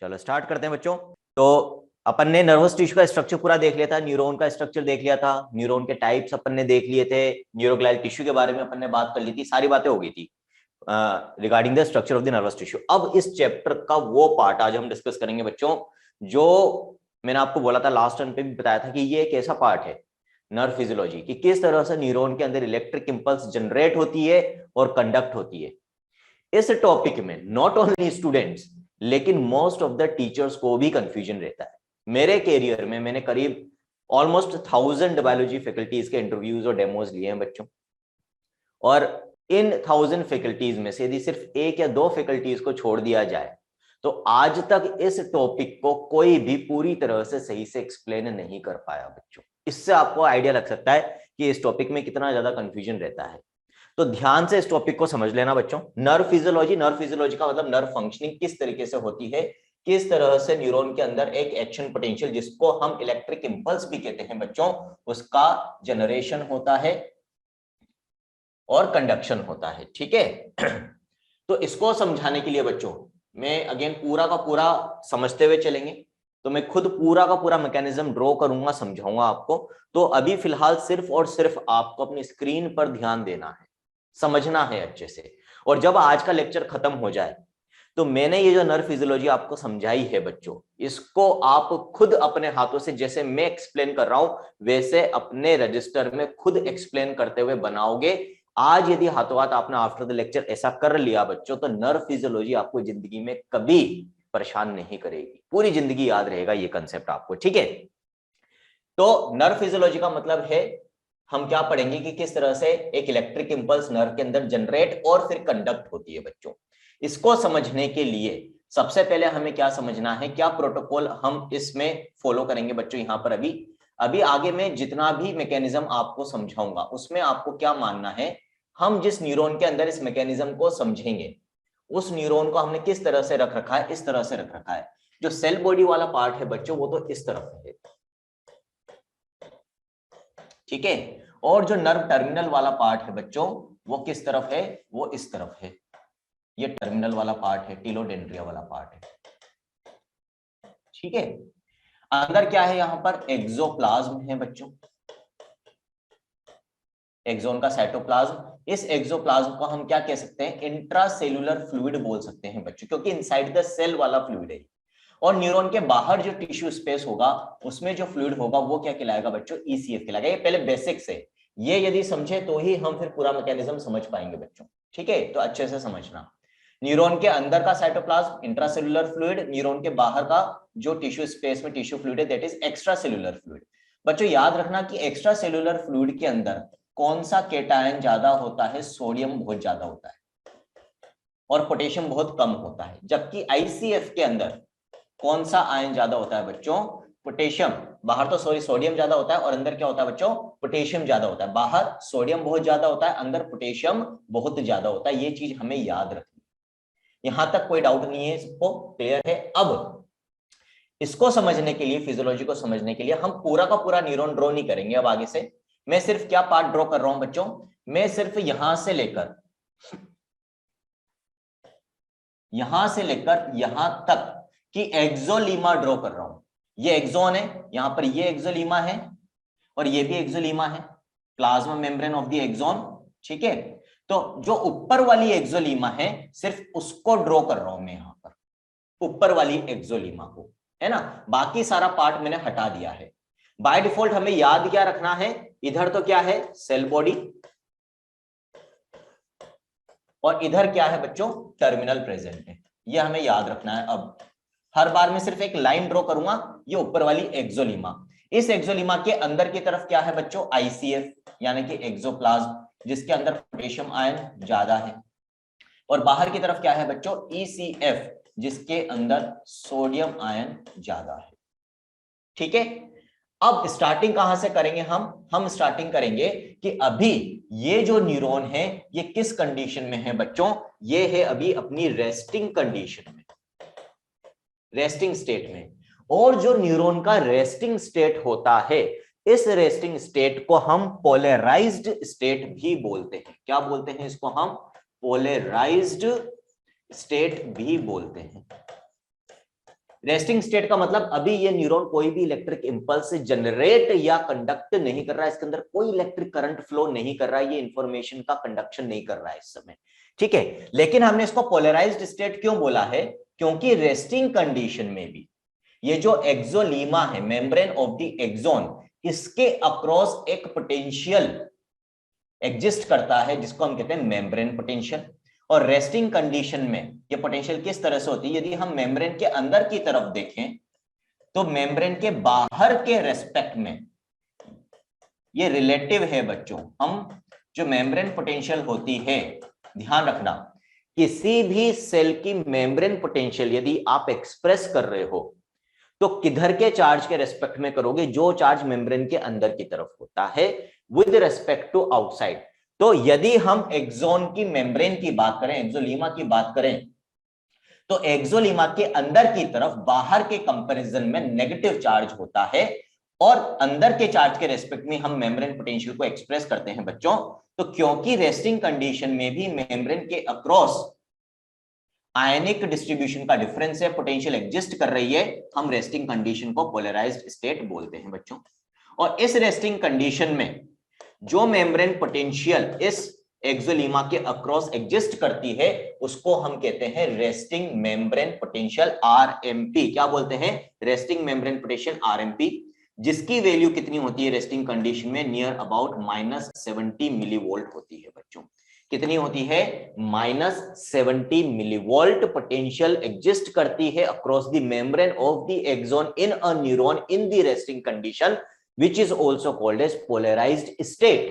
चलो स्टार्ट करते हैं बच्चों। तो अपन ने नर्वस टिश्यू का स्ट्रक्चर पूरा देख लिया था, न्यूरॉन का स्ट्रक्चर देख लिया था, न्यूरॉन के टाइप्स अपन ने देख लिए थे, न्यूरोग्लाइल टिश्यू के बारे में अपन ने बात कर ली थी, सारी बातें हो गई थी regarding the structure of the nervous tissue. अब इस चैप्टर का वो पार्ट आज हम डिस्कस करेंगे बच्चों, जो मैंने आपको बोला था लास्ट टर्म पे भी बताया था कि ये एक ऐसा पार्ट है नर्व फिजियोलॉजी कि किस तरह से न्यूरॉन के अंदर इलेक्ट्रिक इंपल्स जनरेट होती है और कंडक्ट होती है। इस टॉपिक में नॉट ओनली स्टूडेंट्स लेकिन मोस्ट ऑफ द टीचर्स को भी कंफ्यूजन रहता है। मेरे कैरियर में मैंने करीब ऑलमोस्ट 1000 बायोलॉजी फैकल्टीज के इंटरव्यूज और डेमोज लिए हैं बच्चों, और इन 1000 फैकल्टीज में से यदि सिर्फ एक या दो फैकल्टीज को छोड़ दिया जाए तो आज तक इस टॉपिक को कोई भी पूरी तरह से सही से एक्सप्लेन नहीं कर पाया बच्चों। इससे आपको आइडिया लग सकता है कि इस टॉपिक में कितना ज्यादा कंफ्यूजन रहता है। तो ध्यान से इस टॉपिक को समझ लेना बच्चों। नर्व फिजियोलॉजी का मतलब नर्व फंक्शनिंग किस तरीके से होती है, किस तरह से न्यूरॉन के अंदर एक एक्शन पोटेंशियल जिसको हम इलेक्ट्रिक इंपल्स भी कहते हैं बच्चों, उसका जनरेशन होता है और कंडक्शन होता है। ठीक है तो इसको समझाने के लिए बच्चों मैं अगेन पूरा का पूरा समझते हुए चलेंगे, तो मैं खुद पूरा का पूरा मैकेनिज्म ड्रॉ करूंगा, समझाऊंगा आपको। तो अभी फिलहाल सिर्फ और सिर्फ आपको अपनी स्क्रीन पर ध्यान देना है, समझना है अच्छे से। और जब आज का लेक्चर खत्म हो जाए तो मैंने ये जो नर्व फिजियोलॉजी आपको समझाई है बच्चों, इसको आप खुद अपने हाथों से जैसे मैं एक्सप्लेन कर रहा हूं वैसे अपने रजिस्टर में खुद एक्सप्लेन करते हुए बनाओगे। आज यदि हाथों हाथ आपने आफ्टर द लेक्चर ऐसा कर लिया बच्चों तो नर्व फिजियोलॉजी आपको जिंदगी में कभी परेशान नहीं करेगी, पूरी जिंदगी याद रहेगा ये कंसेप्ट आपको। ठीक है तो नर्व फिजियोलॉजी का मतलब है हम क्या पढ़ेंगे कि किस तरह से एक इलेक्ट्रिक इंपल्स नर्व के अंदर जनरेट और फिर कंडक्ट होती है बच्चों। इसको समझने के लिए सबसे पहले हमें क्या समझना है, क्या प्रोटोकॉल हम इसमें फॉलो करेंगे बच्चों। यहां पर अभी अभी आगे में जितना भी मैकेनिज्म आपको समझाऊंगा उसमें आपको क्या मानना है, हम जिस न्यूरॉन के अंदर इस मैकेनिज्म को समझेंगे उस न्यूरॉन को हमने किस तरह से रख रखा है, इस तरह से रख रखा है। जो सेल बॉडी वाला पार्ट है बच्चों वो तो इस तरफ है, ठीक है, और जो नर्व टर्मिनल वाला पार्ट है बच्चों वो किस तरफ है, वो इस तरफ है। ये टर्मिनल वाला पार्ट है, टीलोडेंड्रिया वाला पार्ट है। ठीक है अंदर क्या है, यहां पर एक्सोप्लाज्म है बच्चों, एक्सोन का साइटोप्लाज्म। इस एक्सोप्लाज्म को हम क्या कह सकते हैं, इंट्रासेल्युलर फ्लूइड बोल सकते हैं बच्चों, क्योंकि इनसाइड द सेल वाला फ्लूइड है। और न्यूरॉन के बाहर जो टिश्यू स्पेस होगा उसमें जो फ्लूइड होगा वो क्या कहलाएगा बच्चों, ईसीएफ कहलाएगा। ये पहले बेसिक्स है, ये यदि समझे तो ही हम फिर पूरा मैकेनिज्म समझ पाएंगे बच्चों। ठीक है तो अच्छे से समझना, न्यूरॉन के अंदर का साइटोप्लाज्म इंट्रासेल्युलर फ्लूइड, न्यूरॉन के बाहर का जो टिश्यू स्पेस में टिश्यू फ्लूइड है that is extra cellular fluid. बच्चों याद रखना कि एक्स्ट्रा सेल्युलर फ्लूइड के अंदर कौन सा केटायन ज्यादा होता है, सोडियम बहुत ज्यादा होता है और पोटेशियम बहुत कम होता है। जबकि आईसीएफ के अंदर कौन सा आयन ज्यादा होता है बच्चों, पोटेशियम। बाहर तो सोडियम ज्यादा होता है और अंदर क्या होता है बच्चों, पोटेशियम ज्यादा होता है। बाहर सोडियम बहुत ज्यादा होता है, अंदर पोटेशियम बहुत ज्यादा होता है। ये चीज हमें याद रखनी, यहां तक कोई डाउट नहीं है, सबको क्लियर है। अब इसको समझने के लिए, फिजियोलॉजी को समझने के लिए हम पूरा का पूरा न्यूरॉन ड्रॉ नहीं करेंगे। अब आगे से मैं सिर्फ क्या पार्ट ड्रॉ कर रहा हूं बच्चों, मैं सिर्फ यहां से लेकर यहां तक कि एक्सोलीमा ड्रॉ कर रहा हूं। ये एक्सोन है, यहां पर ये एक्सोलीमा है और ये भी एक्सोलीमा है, plasma membrane of the axon. ठीक है तो जो ऊपर वाली एक्सोलीमा है सिर्फ उसको ड्रॉ कर रहा हूं मैं यहां पर, ऊपर वाली एक्सोलीमा को, है ना। बाकी सारा पार्ट मैंने हटा दिया है। बाय डिफॉल्ट हमें याद क्या रखना है, इधर तो क्या है सेल बॉडी और इधर क्या है बच्चों, टर्मिनल प्रेजेंट है। ये हमें याद रखना है। अब हर बार मैं सिर्फ एक लाइन ड्रॉ करूंगा, ये ऊपर वाली एक्सोलीमा, इस एक्सोलीमा के अंदर की तरफ क्या है बच्चों, आईसीएफ यानी कि एक्सोप्लाज्म जिसके अंदर पोटेशियम आयन ज्यादा है, और बाहर की तरफ क्या है बच्चों, ईसीएफ जिसके अंदर सोडियम आयन ज्यादा है। ठीक है अब स्टार्टिंग कहां से करेंगे हम स्टार्टिंग करेंगे कि अभी ये जो न्यूरॉन है ये किस कंडीशन में है बच्चों, ये है अभी अपनी रेस्टिंग कंडीशन में, रेस्टिंग स्टेट में। और जो न्यूरॉन का रेस्टिंग स्टेट होता है, इस रेस्टिंग स्टेट को हम पोलराइज्ड स्टेट भी बोलते हैं। क्या बोलते हैं इसको हम, पोलराइज्ड स्टेट भी बोलते हैं। रेस्टिंग स्टेट का मतलब अभी ये न्यूरॉन कोई भी इलेक्ट्रिक इंपल्स जनरेट या कंडक्ट नहीं कर रहा है, इसके अंदर कोई इलेक्ट्रिक करंट फ्लो नहीं कर रहा है, ये इंफॉर्मेशन का कंडक्शन नहीं कर रहा है इस समय, ठीक है। लेकिन हमने इसको पोलराइज्ड स्टेट क्यों बोला है, क्योंकि रेस्टिंग कंडीशन में भी ये जो एक्सोलीमा है, मेम्ब्रेन ऑफ द एक्सोन, इसके अक्रॉस एक पोटेंशियल एग्जिस्ट करता है जिसको हम कहते हैं मेम्ब्रेन पोटेंशियल। और रेस्टिंग कंडीशन में ये पोटेंशियल किस तरह से होती है, यदि हम मेम्ब्रेन के अंदर की तरफ देखें तो मेम्ब्रेन के बाहर के रेस्पेक्ट में ये रिलेटिव है बच्चों। हम जो मेम्ब्रेन पोटेंशियल होती है, ध्यान रखना, किसी भी सेल की मेम्ब्रेन पोटेंशियल यदि आप एक्सप्रेस कर रहे हो तो किधर के चार्ज के रेस्पेक्ट में करोगे, जो चार्ज मेम्ब्रेन के अंदर की तरफ होता है विद रेस्पेक्ट टू आउटसाइड। तो यदि हम एक्सोन की मेम्ब्रेन की बात करें, एक्सोलीमा की बात करें, तो एक्सोलीमा के अंदर की तरफ बाहर के कंपैरिजन में नेगेटिव चार्ज होता है, और अंदर के चार्ज के रेस्पेक्ट में हम मेम्ब्रेन पोटेंशियल को एक्सप्रेस करते हैं बच्चों। तो क्योंकि रेस्टिंग कंडीशन में भी मेम्ब्रेन के अक्रॉस आयनिक डिस्ट्रीब्यूशन का डिफरेंस है, पोटेंशियल एग्जिस्ट कर रही है, हम रेस्टिंग कंडीशन को पोलराइज्ड स्टेट बोलते हैं बच्चों। और इस रेस्टिंग कंडीशन में जो मेम्ब्रेन पोटेंशियल इस एक्सोलीमा के अक्रॉस एग्जिस्ट करती है उसको हम कहते हैं रेस्टिंग मेम्ब्रेन पोटेंशियल, आरएमपी। क्या बोलते हैं, रेस्टिंग मेम्ब्रेन पोटेंशियल, आरएमपी, जिसकी वैल्यू कितनी होती है रेस्टिंग कंडीशन में, नियर अबाउट -70 मिलीवोल्ट होती है बच्चों। कितनी होती है, -70 मिलीवोल्ट पोटेंशियल एग्जिस्ट करती है across the membrane of the axon in a neuron in the resting condition, which is also called as polarized state।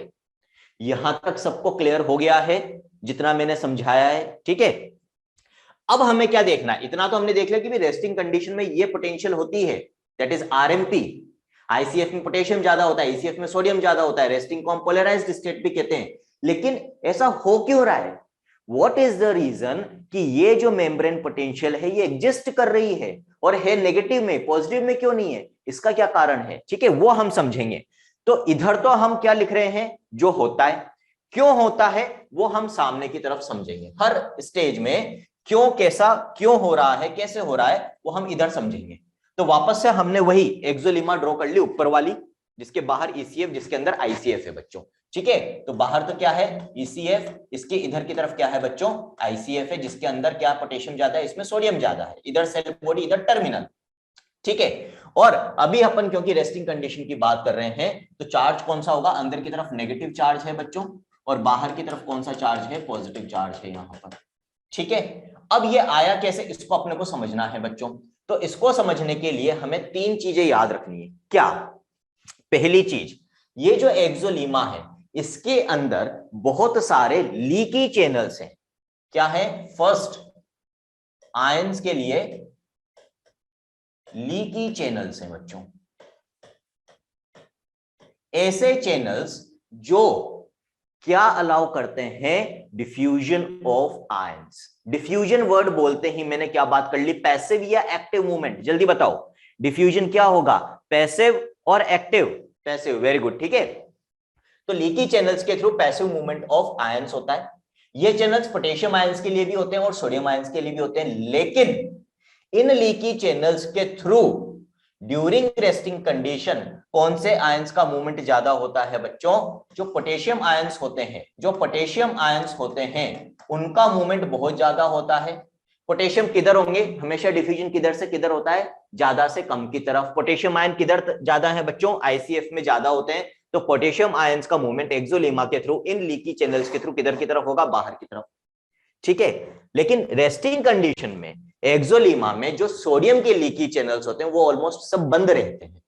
यहां तक सबको क्लियर हो गया है जितना मैंने समझाया है, ठीक है। अब हमें क्या देखना है, इतना तो हमने देख लिया कि भी रेस्टिंग कंडीशन में ये पोटेंशियल होती है, दैट इज आरएमपी। आईसीएफ में पोटेशियम ज्यादा होता है, ईसीएफ में सोडियम ज्यादा होता है, रेस्टिंग को हम पोलराइज्ड स्टेट भी कहते हैं। लेकिन ऐसा हो क्यों रहा है, व्हाट इज द रीजन कि ये जो मेम्ब्रेन पोटेंशियल है ये एग्जिस्ट कर रही है और है नेगेटिव में, पॉजिटिव में क्यों नहीं है, इसका क्या कारण है, ठीक है, वो हम समझेंगे। तो इधर तो हम क्या लिख रहे हैं, जो होता है, क्यों होता है वो हम सामने की तरफ समझेंगे। हर स्टेज में क्यों, कैसा, क्यों हो रहा है, कैसे हो रहा है, वो हम इधर समझेंगे। तो वापस से हमने वही एक्सोलीमा ड्रॉ कर ली, ऊपर वाली, जिसके बाहर ईसीएफ, जिसके अंदर आईसीएफ है बच्चों, ठीक है। तो बाहर तो क्या है, ईसीएफ, इसके इधर की तरफ क्या है बच्चों, आईसीएफ है, जिसके अंदर क्या पोटेशियम ज्यादा है, इसमें सोडियम ज्यादा है, इधर सेल बॉडी, इधर टर्मिनल, ठीक है। और अभी अपन क्योंकि रेस्टिंग कंडीशन की बात कर रहे हैं तो चार्ज कौन सा होगा, अंदर की तरफ नेगेटिव चार्ज है बच्चों, और बाहर की तरफ कौन सा चार्ज है, पॉजिटिव चार्ज है यहां पर, ठीक है। अब ये आया कैसे, इसको अपने को समझना है बच्चों। तो इसको समझने के लिए हमें 3 चीजें याद रखनी है। क्या, पहली चीज, ये जो एक्सोलीमा है इसके अंदर बहुत सारे लीकी चैनल्स हैं। क्या है, फर्स्ट, आयंस के लिए लीकी चैनल्स हैं बच्चों, ऐसे चैनल्स जो क्या अलाउ करते हैं, diffusion of ions. Diffusion word बोलते ही मैंने क्या बात कर ली, पैसिव या एक्टिव मूवमेंट, जल्दी बताओ, डिफ्यूजन क्या होगा, पैसिव और एक्टिव, पैसिव, वेरी गुड, ठीक है। तो लीकी चैनल्स के through passive movement of ions होता है। ये चैनल्स पोटेशियम आयंस के लिए भी होते हैं और सोडियम आयंस के लिए भी होते हैं, लेकिन इन लीकी चैनल्स के थ्रू ड्यूरिंग रेस्टिंग कंडीशन कौन से आयंस का मूवमेंट ज्यादा होता है बच्चों, जो पोटेशियम आयंस होते हैं, जो पोटेशियम आयंस होते हैं उनका मूवमेंट बहुत ज्यादा होता है। पोटेशियम किधर होंगे, हमेशा डिफ्यूजन किधर से किधर होता है, ज्यादा से कम की तरफ। पोटेशियम आयन किधर ज्यादा है बच्चों, आईसीएफ में ज्यादा होते हैं। तो पोटेशियम आयंस का मूवमेंट एक्सोलीमा के थ्रू इन लीकी चैनल्स के थ्रू किधर की तरफ होगा, बाहर की तरफ, ठीक है। लेकिन रेस्टिंग कंडीशन में एक्सोलीमा में जो सोडियम के लीकी चैनल्स होते हैं वो ऑलमोस्ट सब बंद रहते हैं,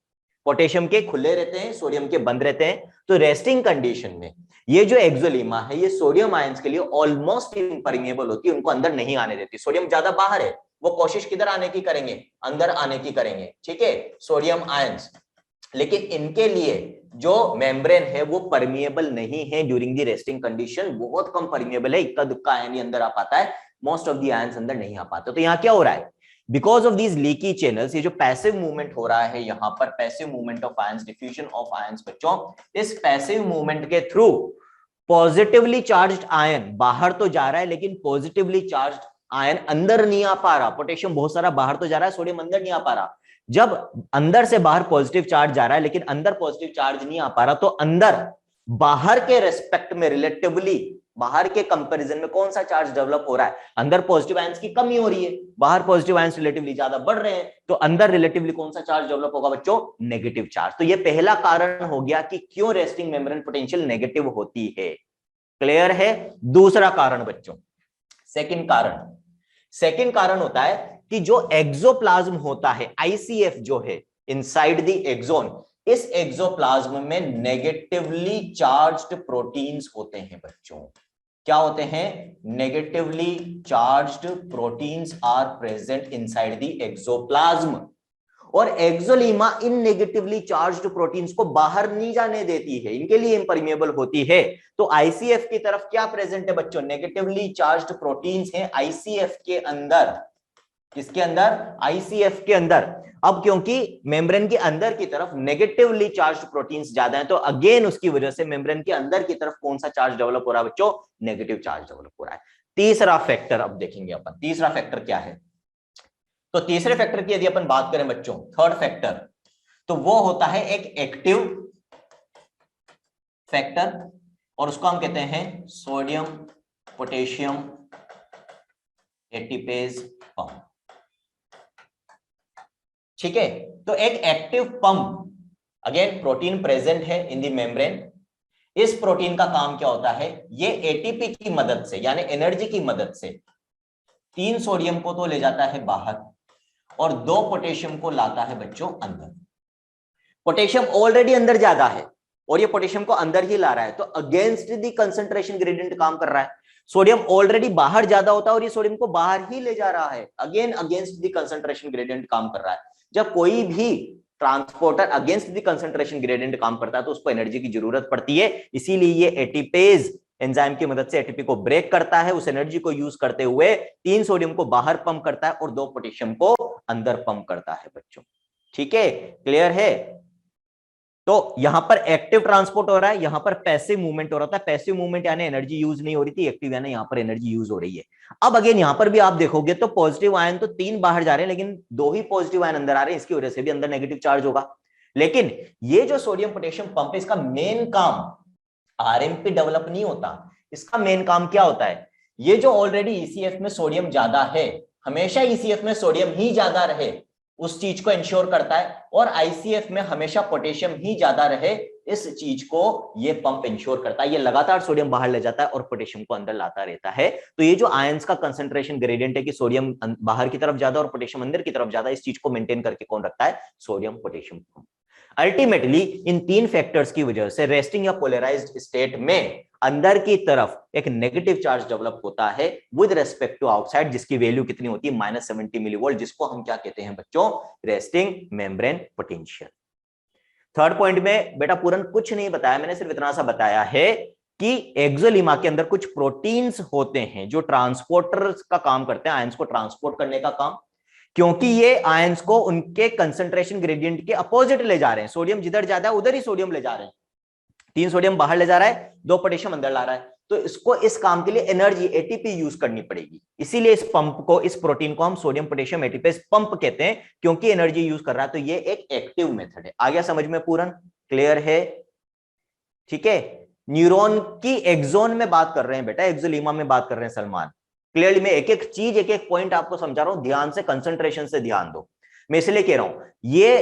पोटेशियम के खुले रहते हैं, सोडियम के बंद रहते हैं। तो रेस्टिंग कंडीशन में ये जो एक्सोलीमा है ये सोडियम आयंस के लिए ऑलमोस्ट इम्परमिएबल होती है, उनको अंदर नहीं आने देती। सोडियम ज्यादा बाहर है, वो कोशिश किधर आने की करेंगे, अंदर आने की करेंगे, ठीक है, सोडियम आयंस। लेकिन इनके लिए जो मेम्ब्रेन है वो परमिएबल नहीं है ड्यूरिंग द रेस्टिंग कंडीशन, बहुत कम परमिएबल है, इक्का दुक्का आयन अंदर आ पाता है, मोस्ट ऑफ द आयंस अंदर नहीं आ पाते। तो यहाँ क्या हो रहा है, because of these leaky channels, ये जो पैसिव मूवमेंट हो रहा है यहाँ पर, passive movement of ions, diffusion of ions बच्चों, इस पैसिव मूवमेंट के थ्रू पॉजिटिवली चार्ज्ड आयन बाहर तो जा रहा है लेकिन पॉजिटिवली चार्ज्ड आयन अंदर नहीं आ पा रहा, पोटेशियम बहुत सारा बाहर तो जा रहा है, सोडियम अंदर नहीं आ पा रहा। जब अंदर से बाहर पॉजिटिव चार्ज जा रहा है लेकिन अंदर पॉजिटिव चार्ज नहीं आ पा रहा, तो अंदर बाहर के रेस्पेक्ट में रिलेटिवली, बाहर के कंपैरिजन में कौन सा चार्ज डेवलप हो रहा है? अंदर पॉजिटिव आयंस की कमी हो रही है, बाहर पॉजिटिव आयंस रिलेटिवली ज्यादा बढ़ रहे हैं, तो अंदर रिलेटिवली कौन सा चार्ज डेवलप होगा बच्चों? Negative charge. तो ये पहला कारण हो गया कि क्यों रेस्टिंग मेम्ब्रेन पोटेंशियल नेगेटिव होती है। क्लियर है? दूसरा कारण बच्चों, सेकंड कारण होता है कि जो एक्सोप्लाज्म होता है, आईसीएफ जो है इनसाइड द एक्सोन, इस एक्सोप्लाज्म में नेगेटिवली चार्ज्ड प्रोटीन्स होते हैं बच्चों। क्या होते हैं? Negatively charged proteins are present inside the axoplasm, और एक्सोलीमा इन नेगेटिवली चार्ज्ड प्रोटीन्स को बाहर नहीं जाने देती है, इनके लिए इम्परमिएबल होती है। तो आईसीएफ की तरफ क्या प्रेजेंट है बच्चों? नेगेटिवली चार्ज्ड प्रोटीन्स हैं आईसीएफ के अंदर। किसके अंदर? आईसीएफ के अंदर। अब क्योंकि मेम्ब्रेन के अंदर की तरफ नेगेटिवली चार्ज्ड प्रोटीन्स ज्यादा हैं, तो अगेन उसकी वजह से मेम्ब्रेन के अंदर की तरफ कौन सा चार्ज डेवलप हो रहा है बच्चों? नेगेटिव चार्ज डेवलप हो रहा है। तीसरा फैक्टर अब देखेंगे अपन, तीसरा फैक्टर क्या है? तो तीसरे फैक्टर की यदि अपन बात करें बच्चों, थर्ड फैक्टर, तो वो होता है एक एक्टिव फैक्टर, और उसको हम कहते हैं सोडियम पोटेशियम एटीपेज पंप। ठीक है, तो एक active pump, again protein present है इन द मेम्ब्रेन। इस प्रोटीन का काम क्या होता है? ये एटीपी की मदद से, यानी एनर्जी की मदद से 3 सोडियम को तो ले जाता है बाहर और 2 पोटेशियम को लाता है बच्चों अंदर। पोटेशियम ऑलरेडी अंदर ज्यादा है और ये पोटेशियम को अंदर ही ला रहा है, तो अगेंस्ट द कंसंट्रेशन ग्रेडियंट काम कर रहा है। सोडियम ऑलरेडी बाहर ज्यादा होता है और ये सोडियम को बाहर ही ले जा रहा है, again against the concentration gradient काम कर रहा है। जब कोई भी transporter against the concentration gradient काम करता है तो उसको एनर्जी की जरूरत पड़ती है, इसीलिए ये एटीपेज एंजाइम की मदद से एटीपी को ब्रेक करता है, उस एनर्जी को यूज करते हुए 3 सोडियम को बाहर पंप करता है और 2 पोटेशियम को अंदर पंप करता है बच्चों। ठीक है, क्लियर है? तो यहां पर एक्टिव ट्रांसपोर्ट हो रहा है, यहां पर पैसिव मूवमेंट हो रहा था। पैसिव मूवमेंट यानी एनर्जी यूज नहीं हो रही थी, एक्टिव यानी यहां पर एनर्जी यूज हो रही है। अब अगेन यहां पर भी आप देखोगे तो पॉजिटिव आयन तो 3 बाहर जा रहे हैं लेकिन 2 ही पॉजिटिव आयन अंदर आ रहे हैं, इसकी वजह से भी अंदर नेगेटिव चार्ज होगा। लेकिन ये जो सोडियम पोटेशियम पंप है, इसका मेन काम आरएमपी डेवलप नहीं होता, इसका मेन काम क्या होता है? ये जो ऑलरेडी ईसीएफ में सोडियम ज्यादा है, हमेशा ईसीएफ में सोडियम ही ज्यादा रहे उस चीज को इंश्योर करता है, और आईसीएफ में हमेशा पोटेशियम ही ज्यादा रहे इस चीज को ये पंप इंश्योर करता है। ये लगातार सोडियम बाहर ले जाता है और पोटेशियम को अंदर लाता रहता है। तो ये जो आयंस का कंसंट्रेशन ग्रेडियंट है कि सोडियम बाहर की तरफ ज्यादा और पोटेशियम अंदर की तरफ ज्यादा, इस चीज को मेंटेन करके कौन रखता है? Sodium potassium pump. अल्टीमेटली इन 3 फैक्टर्स की वजह से रेस्टिंग या पोलराइज्ड स्टेट में अंदर की तरफ एक नेगेटिव चार्ज डेवलप होता है विद रेस्पेक्ट टू आउटसाइड, जिसकी वैल्यू कितनी होती है? -70 मिलीवोल्ट, जिसको हम क्या कहते हैं बच्चों? Resting membrane potential. Third point में बेटा पूरन कुछ नहीं बताया, मैंने सिर्फ इतना सा बताया है कि एक्सोलीमा के अंदर कुछ प्रोटीन्स होते हैं जो ट्रांसपोर्टर्स का काम करते हैं, आयंस को ट्रांसपोर्ट करने का काम, क्योंकि ये आयंस को उनके कंसंट्रेशन ग्रेडियंट के अपोजिट ले जा रहे हैं। सोडियम जिधर ज्यादा है उधर ही सोडियम ले जा रहे हैं, 3 सोडियम बाहर ले जा रहा है, 2 पोटेशियम अंदर ला रहा है, तो इसको इस काम के लिए एनर्जी एटीपी यूज करनी पड़ेगी। इसीलिए इस पंप को, इस प्रोटीन को हम सोडियम पोटेशियम एटीपेज पंप कहते हैं, क्योंकि एनर्जी यूज कर रहा है। तो ये एक एक्टिव मेथड है। आ गया समझ में पूरन? क्लियर है? ठीक है, न्यूरॉन की एक्सोन में बात कर रहे हैं बेटा, एक्सोलीमा में बात कर रहे हैं सलमान। क्लियरली मैं एक एक चीज, एक एक पॉइंट आपको समझा रहा हूं, ध्यान से, कंसंट्रेशन से ध्यान दो। मैं इसलिए कह रहा हूं ये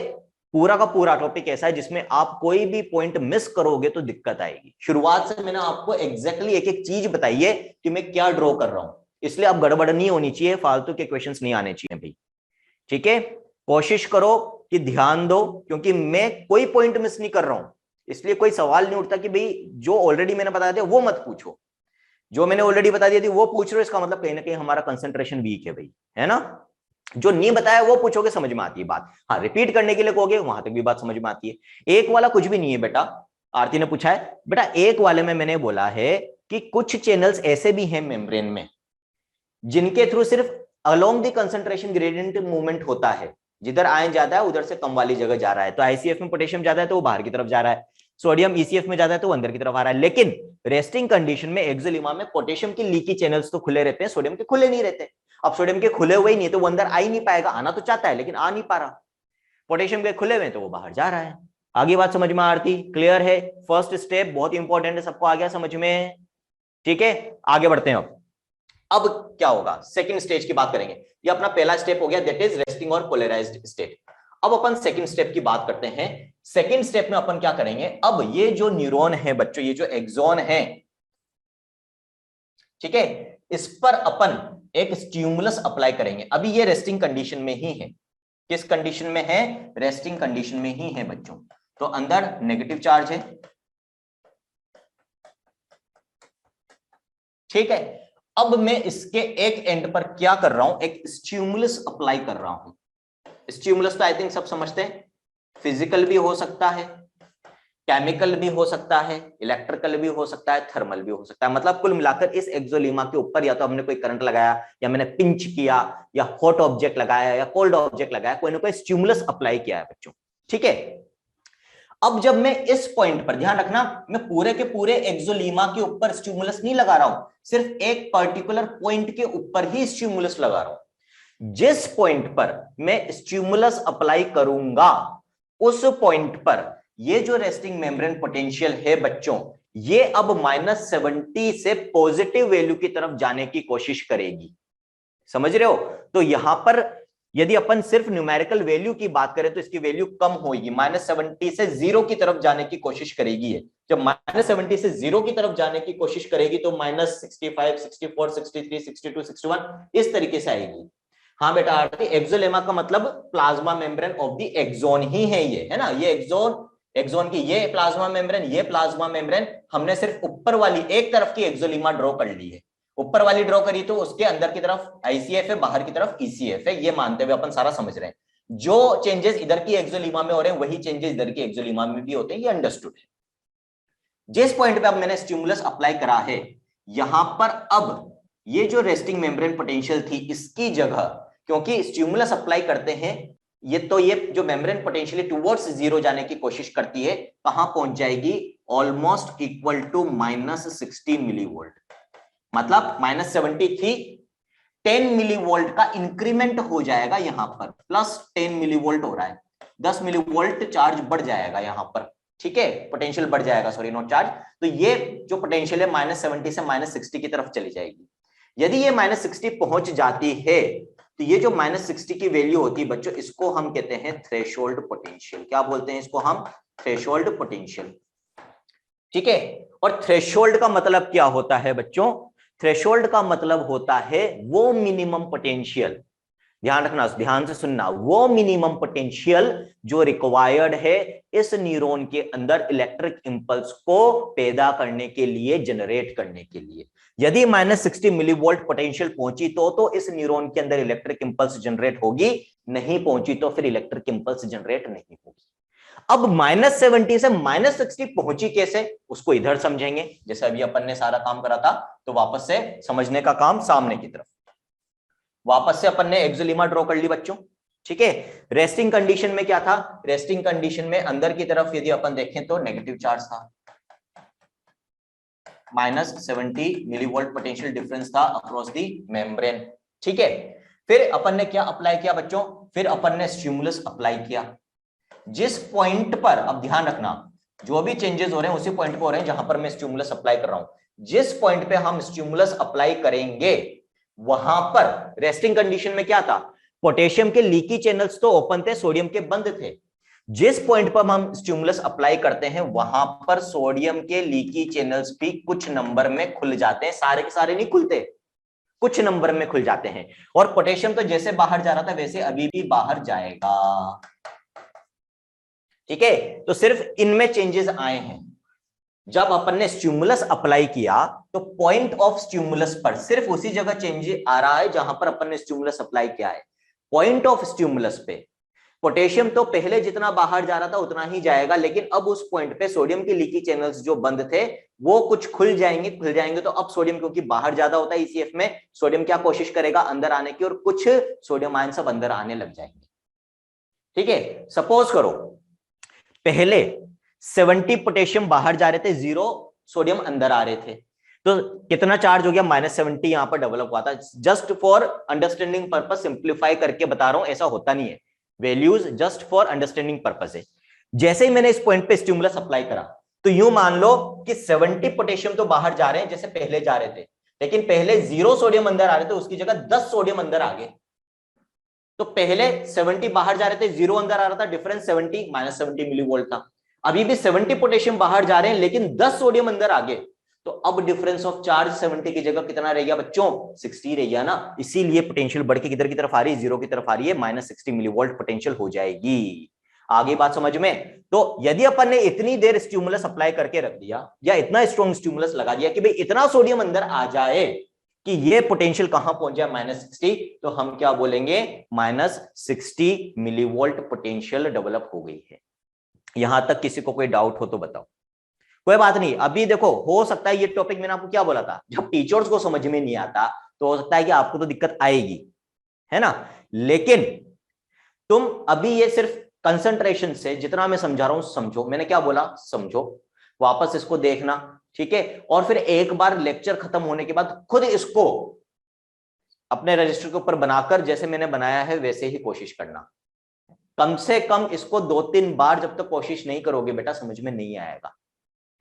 पूरा का पूरा टॉपिक ऐसा है जिसमें आप कोई भी पॉइंट मिस करोगे तो दिक्कत आएगी। शुरुआत से मैंने आपको एग्जैक्टली एक एक चीज बताई है कि मैं क्या ड्रॉ कर रहा हूं, इसलिए अब गड़बड़ नहीं होनी चाहिए, फालतू के क्वेश्चंस नहीं आने चाहिए भाई। ठीक है, कोशिश करो कि ध्यान दो, क्योंकि मैं कोई पॉइंट मिस नहीं कर रहा हूं, इसलिए कोई सवाल नहीं उठता कि भाई जो ऑलरेडी मैंने बता दिया वो मत पूछो, जो मैंने ऑलरेडी बता दिया थी वो पूछ रहे हो, इसका मतलब कहीं ना कहीं हमारा कंसंट्रेशन वीक है भाई, है ना? जो नहीं बताया वो पूछोगे, समझ में आती है बात। हाँ, रिपीट करने के लिए कहोगे वहां तक भी बात समझ में आती है। एक वाला कुछ भी नहीं है बेटा। आरती ने पूछा है बेटा, एक वाले में मैंने बोला है कि कुछ चैनल्स ऐसे भी हैं मेम्ब्रेन में जिनके थ्रू सिर्फ along the concentration gradient movement होता है, जिधर आयन ज्यादा है उधर से कम वाली जगह जा रहा है। तो आईसीएफ में पोटेशियम ज्यादा है तो वो बाहर की तरफ जा रहा है, सोडियम ईसीएफ में ज्यादा है तो वो अंदर की तरफ आ रहा है। लेकिन रेस्टिंग कंडीशन में एक्सोलीमा में पोटेशियम की लीकी चैनल्स तो खुले रहते हैं, सोडियम के खुले नहीं रहते। अब सोडियम के खुले हुए ही नहीं है तो वो अंदर आ ही नहीं पाएगा, आना तो चाहता है लेकिन आ नहीं पा रहा। पोटेशियम के खुले हुए तो वो बाहर जा रहा है। आगे बात समझ में आती, क्लियर है? फर्स्ट स्टेप बहुत इंपॉर्टेंट है, सबको आ गया समझ में? ठीक है, आगे बढ़ते हैं। अब क्या होगा, सेकंड स्टेज की बात करेंगे। ये अपना पहला स्टेप हो गया, दैट इज रेस्टिंग और पोलराइज्ड स्टेट। अब अपन सेकंड स्टेप की बात करते हैं। सेकंड स्टेप में अपन क्या करेंगे, अब ये जो न्यूरॉन है बच्चों, ये जो एक्सॉन है, ठीक है, इस पर अपन एक स्टिमुलस अप्लाई करेंगे। अभी ये रेस्टिंग कंडीशन में ही है। किस कंडीशन में है? रेस्टिंग कंडीशन में ही है बच्चों। तो अंदर नेगेटिव चार्ज है, ठीक है। अब मैं इसके एक एंड पर क्या कर रहा हूं, एक स्टिमुलस अप्लाई कर रहा हूं। स्टिमुलस तो आई थिंक सब समझते हैं, फिजिकल भी हो सकता है, केमिकल भी हो सकता है, इलेक्ट्रिकल भी हो सकता है, थर्मल भी हो सकता है। मतलब कुल मिलाकर इस एक्सोलीमा के ऊपर या तो हमने कोई करंट लगाया, या मैंने पिंच किया, या हॉट ऑब्जेक्ट लगाया, या कोल्ड ऑब्जेक्ट लगाया, कोई ना कोई स्टिमुलस अप्लाई किया है बच्चों, ठीक है। अब जब मैं इस पॉइंट पर, ध्यान रखना, मैं पूरे के पूरे एक्सोलीमा के ऊपर स्टिमुलस नहीं लगा रहा हूं, सिर्फ एक पर्टिकुलर पॉइंट के ऊपर ही स्टिमुलस लगा रहा हूं। जिस पॉइंट पर मैं स्टिमुलस अप्लाई करूंगा उस पॉइंट पर ये जो रेस्टिंग मेम्ब्रेन पोटेंशियल है बच्चों, ये अब -70 से पॉजिटिव वैल्यू की तरफ जाने की कोशिश करेगी। समझ रहे हो? तो यहां पर यदि अपन सिर्फ न्यूमेरिकल वैल्यू की बात करें तो इसकी वैल्यू कम होगी, -70 से 0 की तरफ जाने की कोशिश करेगी। जब -70 से 0 की तरफ जाने की कोशिश करेगी तो -65, 64, 63, 62, 61 इस तरीके से आएगी। हाँ बेटा आरती, एक्सोलेमा का मतलब plasma membrane of the axon ही है ये, है ना। ये एक्सोन की ये प्लाज्मा मेम्ब्रेन, ये प्लाज्मा मेम्ब्रेन, हमने सिर्फ ऊपर वाली एक तरफ की एक्सोलीमा ड्रॉ कर ली है। ऊपर वाली ड्रॉ करी तो उसके अंदर की तरफ आईसीएफ है, बाहर की तरफ ईसीएफ है, ये मानते हुए अपन सारा समझ रहे हैं। जो चेंजेस इधर की एक्सोलीमा में हो रहे हैं वही चेंजेस इधर की एक्सोलीमा में भी होते हैं, ये अंडरस्टूड है। जिस पॉइंट पे अब मैंने स्टिमुलस अप्लाई करा है, यहां पर अब ये जो रेस्टिंग मेम्ब्रेन पोटेंशियल थी इसकी जगह, क्योंकि स्टिमुलस अप्लाई करते हैं ये, तो ये जो मेम्ब्रेन पोटेंशियल टुवर्ड्स 0 जाने की कोशिश करती है, कहां पहुंच जाएगी? Almost equal to -60 millivolt. मतलब -70 थी, 10 मिलीवोल्ट का इंक्रीमेंट हो जाएगा यहां पर, +10 मिलीवोल्ट हो रहा है, 10 मिलीवोल्ट चार्ज बढ़ जाएगा यहां पर, ठीक है, पोटेंशियल बढ़ जाएगा, सॉरी नॉट चार्ज। तो ये जो पोटेंशियल है -70 से -60 की तरफ चली जाएगी। यदि ये -60 पहुंच जाती है तो ये जो -60 की वैल्यू होती है बच्चों, इसको हम कहते हैं थ्रेशोल्ड पोटेंशियल। क्या बोलते हैं इसको हम? थ्रेशोल्ड पोटेंशियल, ठीक है। और थ्रेशोल्ड का मतलब क्या होता है बच्चों? थ्रेशोल्ड का मतलब होता है वो मिनिमम पोटेंशियल, ध्यान रखना, ध्यान से सुनना, वो मिनिमम पोटेंशियल जो रिक्वायर्ड है इस न्यूरॉन के अंदर इलेक्ट्रिक इंपल्स को पैदा करने के लिए, जनरेट करने के लिए। यदि -60 मिलीवोल्ट पोटेंशियल पहुंची तो इस न्यूरॉन के अंदर इलेक्ट्रिक इंपल्स जनरेट होगी, नहीं पहुंची तो फिर इलेक्ट्रिक इंपल्स जनरेट नहीं होगी। अब -70 से -60 पहुंची कैसे, उसको इधर समझेंगे। जैसे अभी अपन ने सारा काम करा था, तो वापस से समझने का काम सामने की तरफ। वापस से अपन ने एक्सोलीमा ड्रॉ कर ली बच्चों, ठीक है। रेस्टिंग कंडीशन में क्या था? रेस्टिंग कंडीशन में अंदर की तरफ यदि अपन देखें तो नेगेटिव चार्ज था, -70 मिलीवोल्ट पोटेंशियल डिफरेंस था अक्रॉस दी मेम्ब्रेन, ठीक है। फिर अपन ने क्या अप्लाई किया बच्चों? फिर अपन ने स्टिमुलस अप्लाई किया। जिस पॉइंट पर, अब ध्यान रखना, जो भी चेंजेस हो रहे हैं उसी पॉइंट पे हो रहे हैं जहां पर मैं स्टिमुलस अप्लाई कर रहा हूं। जिस पॉइंट पे हम स्टिमुलस अप्लाई करेंगे वहां पर रेस्टिंग कंडीशन में क्या था? पोटेशियम के लीकी चैनल्स तो ओपन थे, सोडियम के बंद थे। जिस पॉइंट पर हम स्टिमुलस अप्लाई करते हैं वहां पर सोडियम के लीकी चैनल्स भी कुछ नंबर में खुल जाते हैं, सारे के सारे नहीं खुलते, कुछ नंबर में खुल जाते हैं। और पोटेशियम तो जैसे बाहर जा रहा था वैसे अभी भी बाहर जाएगा, ठीक है। तो सिर्फ इनमें चेंजेस आए हैं। जब अपन ने स्टिमुलस अप्लाई किया तो पॉइंट ऑफ स्टिमुलस पर सिर्फ उसी जगह चेंज आ रहा है जहां पर अपन ने स्टिमुलस अप्लाई किया है। पॉइंट ऑफ स्टिमुलस पे पोटेशियम तो पहले जितना बाहर जा रहा था उतना ही जाएगा, लेकिन अब उस पॉइंट पे सोडियम के लीकी चैनल्स जो बंद थे वो कुछ खुल जाएंगे। तो अब सोडियम, क्योंकि बाहर ज्यादा होता है ईसीएफ में, सोडियम क्या कोशिश करेगा? अंदर आने की, और कुछ सोडियम आयन सब अंदर आने लग जाएंगे, ठीक है। सपोज करो पहले 70 पोटेशियम बाहर जा रहे थे, 0 सोडियम अंदर आ रहे थे। तो कितना चार्ज हो गया, -70 यहां पर डेवलप हुआ था। Just for understanding purpose simplify करके बता रहा हूं, ऐसा होता नहीं है, values just for understanding purpose है। जैसे ही मैंने इस पॉइंट पे स्टिमुलस अप्लाई करा तो यूं मान लो कि 70 पोटेशियम तो बाहर जा रहे हैं जैसे पहले जा रहे थे, लेकिन पहले 0 सोडियम अंदर आ रहे थे, उसकी जगह 10 सोडियम अंदर आ गए। तो पहले 70 बाहर जा रहे थे, 0 अंदर आ रहा था, डिफरेंस 70 -70 मिलीवोल्ट था। अभी भी 70 पोटेशियम बाहर जा रहे हैं लेकिन 10 सोडियम अंदर आ गए, तो अब डिफरेंस ऑफ चार्ज 70 की जगह कितना रह गया बच्चों, 60 रह गया ना। इसीलिए पोटेंशियल बढ़ के किधर की तरफ आ रही है, 0 की तरफ आ रही है, -60 मिलीवोल्ट पोटेंशियल हो जाएगी। आगे बात समझ में। तो यदि अपन ने इतनी देर स्टिमुलस अप्लाई करके रख दिया या इतना स्ट्रॉन्ग स्टिमुलस लगा दिया कि भाई इतना सोडियम अंदर आ जाए कि ये पोटेंशियल कहां पहुंच जाए, -60, तो हम क्या बोलेंगे, -60 मिलीवोल्ट पोटेंशियल डेवलप हो गई है। यहां तक किसी को कोई डाउट हो तो बताओ। कोई बात नहीं, अभी देखो हो सकता है ये टॉपिक मैंने आपको क्या बोला था, जब टीचर्स को समझ में नहीं आता तो हो सकता है कि आपको तो दिक्कत आएगी, है ना। लेकिन तुम अभी ये सिर्फ कंसंट्रेशन से जितना मैं समझा रहा हूं समझो, मैंने क्या बोला समझो, वापस इसको देखना, ठीक है। और फिर एक बार लेक्चर खत्म होने के बाद खुद इसको अपने रजिस्टर के ऊपर बनाकर जैसे मैंने बनाया है वैसे ही कोशिश करना। कम से कम इसको 2-3 बार जब तक कोशिश नहीं करोगे बेटा समझ में नहीं आएगा,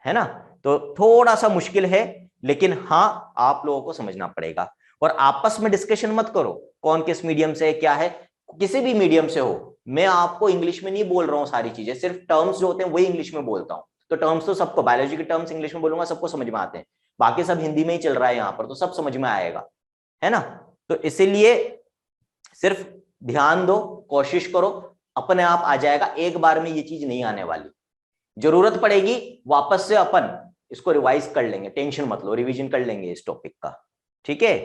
है ना। तो थोड़ा सा मुश्किल है, लेकिन हां आप लोगों को समझना पड़ेगा। और आपस में डिस्कशन मत करो कौन किस मीडियम से क्या है, किसी भी मीडियम से हो। मैं आपको इंग्लिश में नहीं बोल रहा हूं सारी चीजें, सिर्फ टर्म्स जो होते हैं वही इंग्लिश में बोलता हूं। तो टर्म्स तो सबको, बायोलॉजी के टर्म्स इंग्लिश में बोलूंगा सबको समझ में आते हैं, बाकी सब हिंदी में ही चल रहा है यहां पर, तो सब समझ में आएगा, है ना। तो इसीलिए सिर्फ ध्यान दो, कोशिश करो, अपने आप आ जाएगा। एक बार में ये चीज नहीं आने वाली, जरूरत पड़ेगी वापस से अपन इसको रिवाइज कर लेंगे, टेंशन मत लो, रिवीजन कर लेंगे इस टॉपिक का, ठीक है।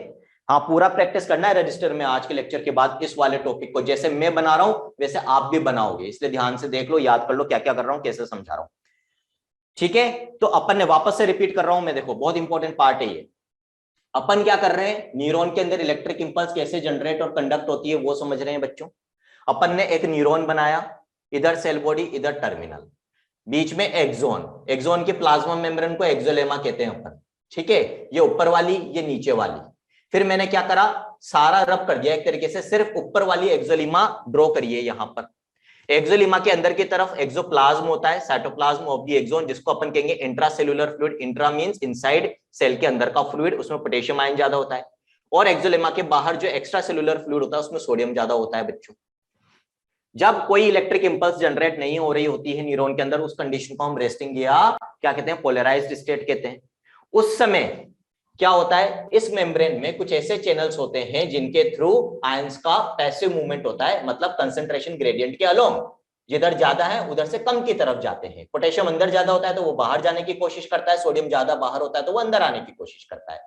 हाँ पूरा प्रैक्टिस करना है रजिस्टर में आज के लेक्चर के बाद, इस वाले टॉपिक को जैसे मैं बना रहा हूं वैसे आप भी बनाओगे, इसलिए ध्यान से देख लो, याद कर लो क्या क्या कर रहा हूं, कैसे समझा रहा हूं, ठीक है। तो अपन ने वापस से रिपीट कर रहा हूं मैं, देखो बहुत इंपॉर्टेंट पार्ट है ये। अपन क्या कर रहे हैं, न्यूरॉन के अंदर इलेक्ट्रिक इंपल्स कैसे जनरेट और कंडक्ट होती है वो समझ रहे हैं बच्चों। अपन ने एक न्यूरॉन बनाया, इधर सेल बॉडी इधर टर्मिनल, बीच में एक्सोन, एक्सोन के प्लाज्मा मेम्ब्रेन को एक्सोलेमा कहते हैं अपन, ठीक है। ये ऊपर वाली ये नीचे वाली। फिर मैंने क्या करा, सारा रब कर दिया एक तरीके से, सिर्फ ऊपर वाली एक्सोलेमा ड्रॉ करिए यहां पर। एक्सोलेमा के अंदर की तरफ एक्सोप्लाज्म होता है, साइटोप्लाज्म ऑफ द एक्सोन, जिसको अपन कहेंगे intracellular fluid. Intra means inside cell के अंदर का फ्लूइड, उसमें पोटेशियम आयन ज्यादा होता है। और एक्सोलेमा के बाहर जो एक्स्ट्रा सेल्युलर फ्लूइड होता है उसमें सोडियम ज्यादा होता है बच्चों। जब कोई इलेक्ट्रिक इंपल्स जनरेट नहीं हो रही होती है न्यूरॉन के अंदर, उस कंडीशन को हम रेस्टिंग या क्या कहते हैं, पोलराइज्ड स्टेट कहते हैं। उस समय क्या होता है, इस मेम्ब्रेन में कुछ ऐसे चैनल्स होते हैं जिनके थ्रू आयंस का पैसिव मूवमेंट होता है, मतलब कंसंट्रेशन ग्रेडियंट के अलोंग, जिधर ज्यादा है उधर से कम की तरफ जाते हैं। पोटेशियम अंदर ज्यादा होता है तो वो बाहर जाने की कोशिश करता है, सोडियम ज्यादा बाहर होता है तो वो अंदर आने की कोशिश करता है।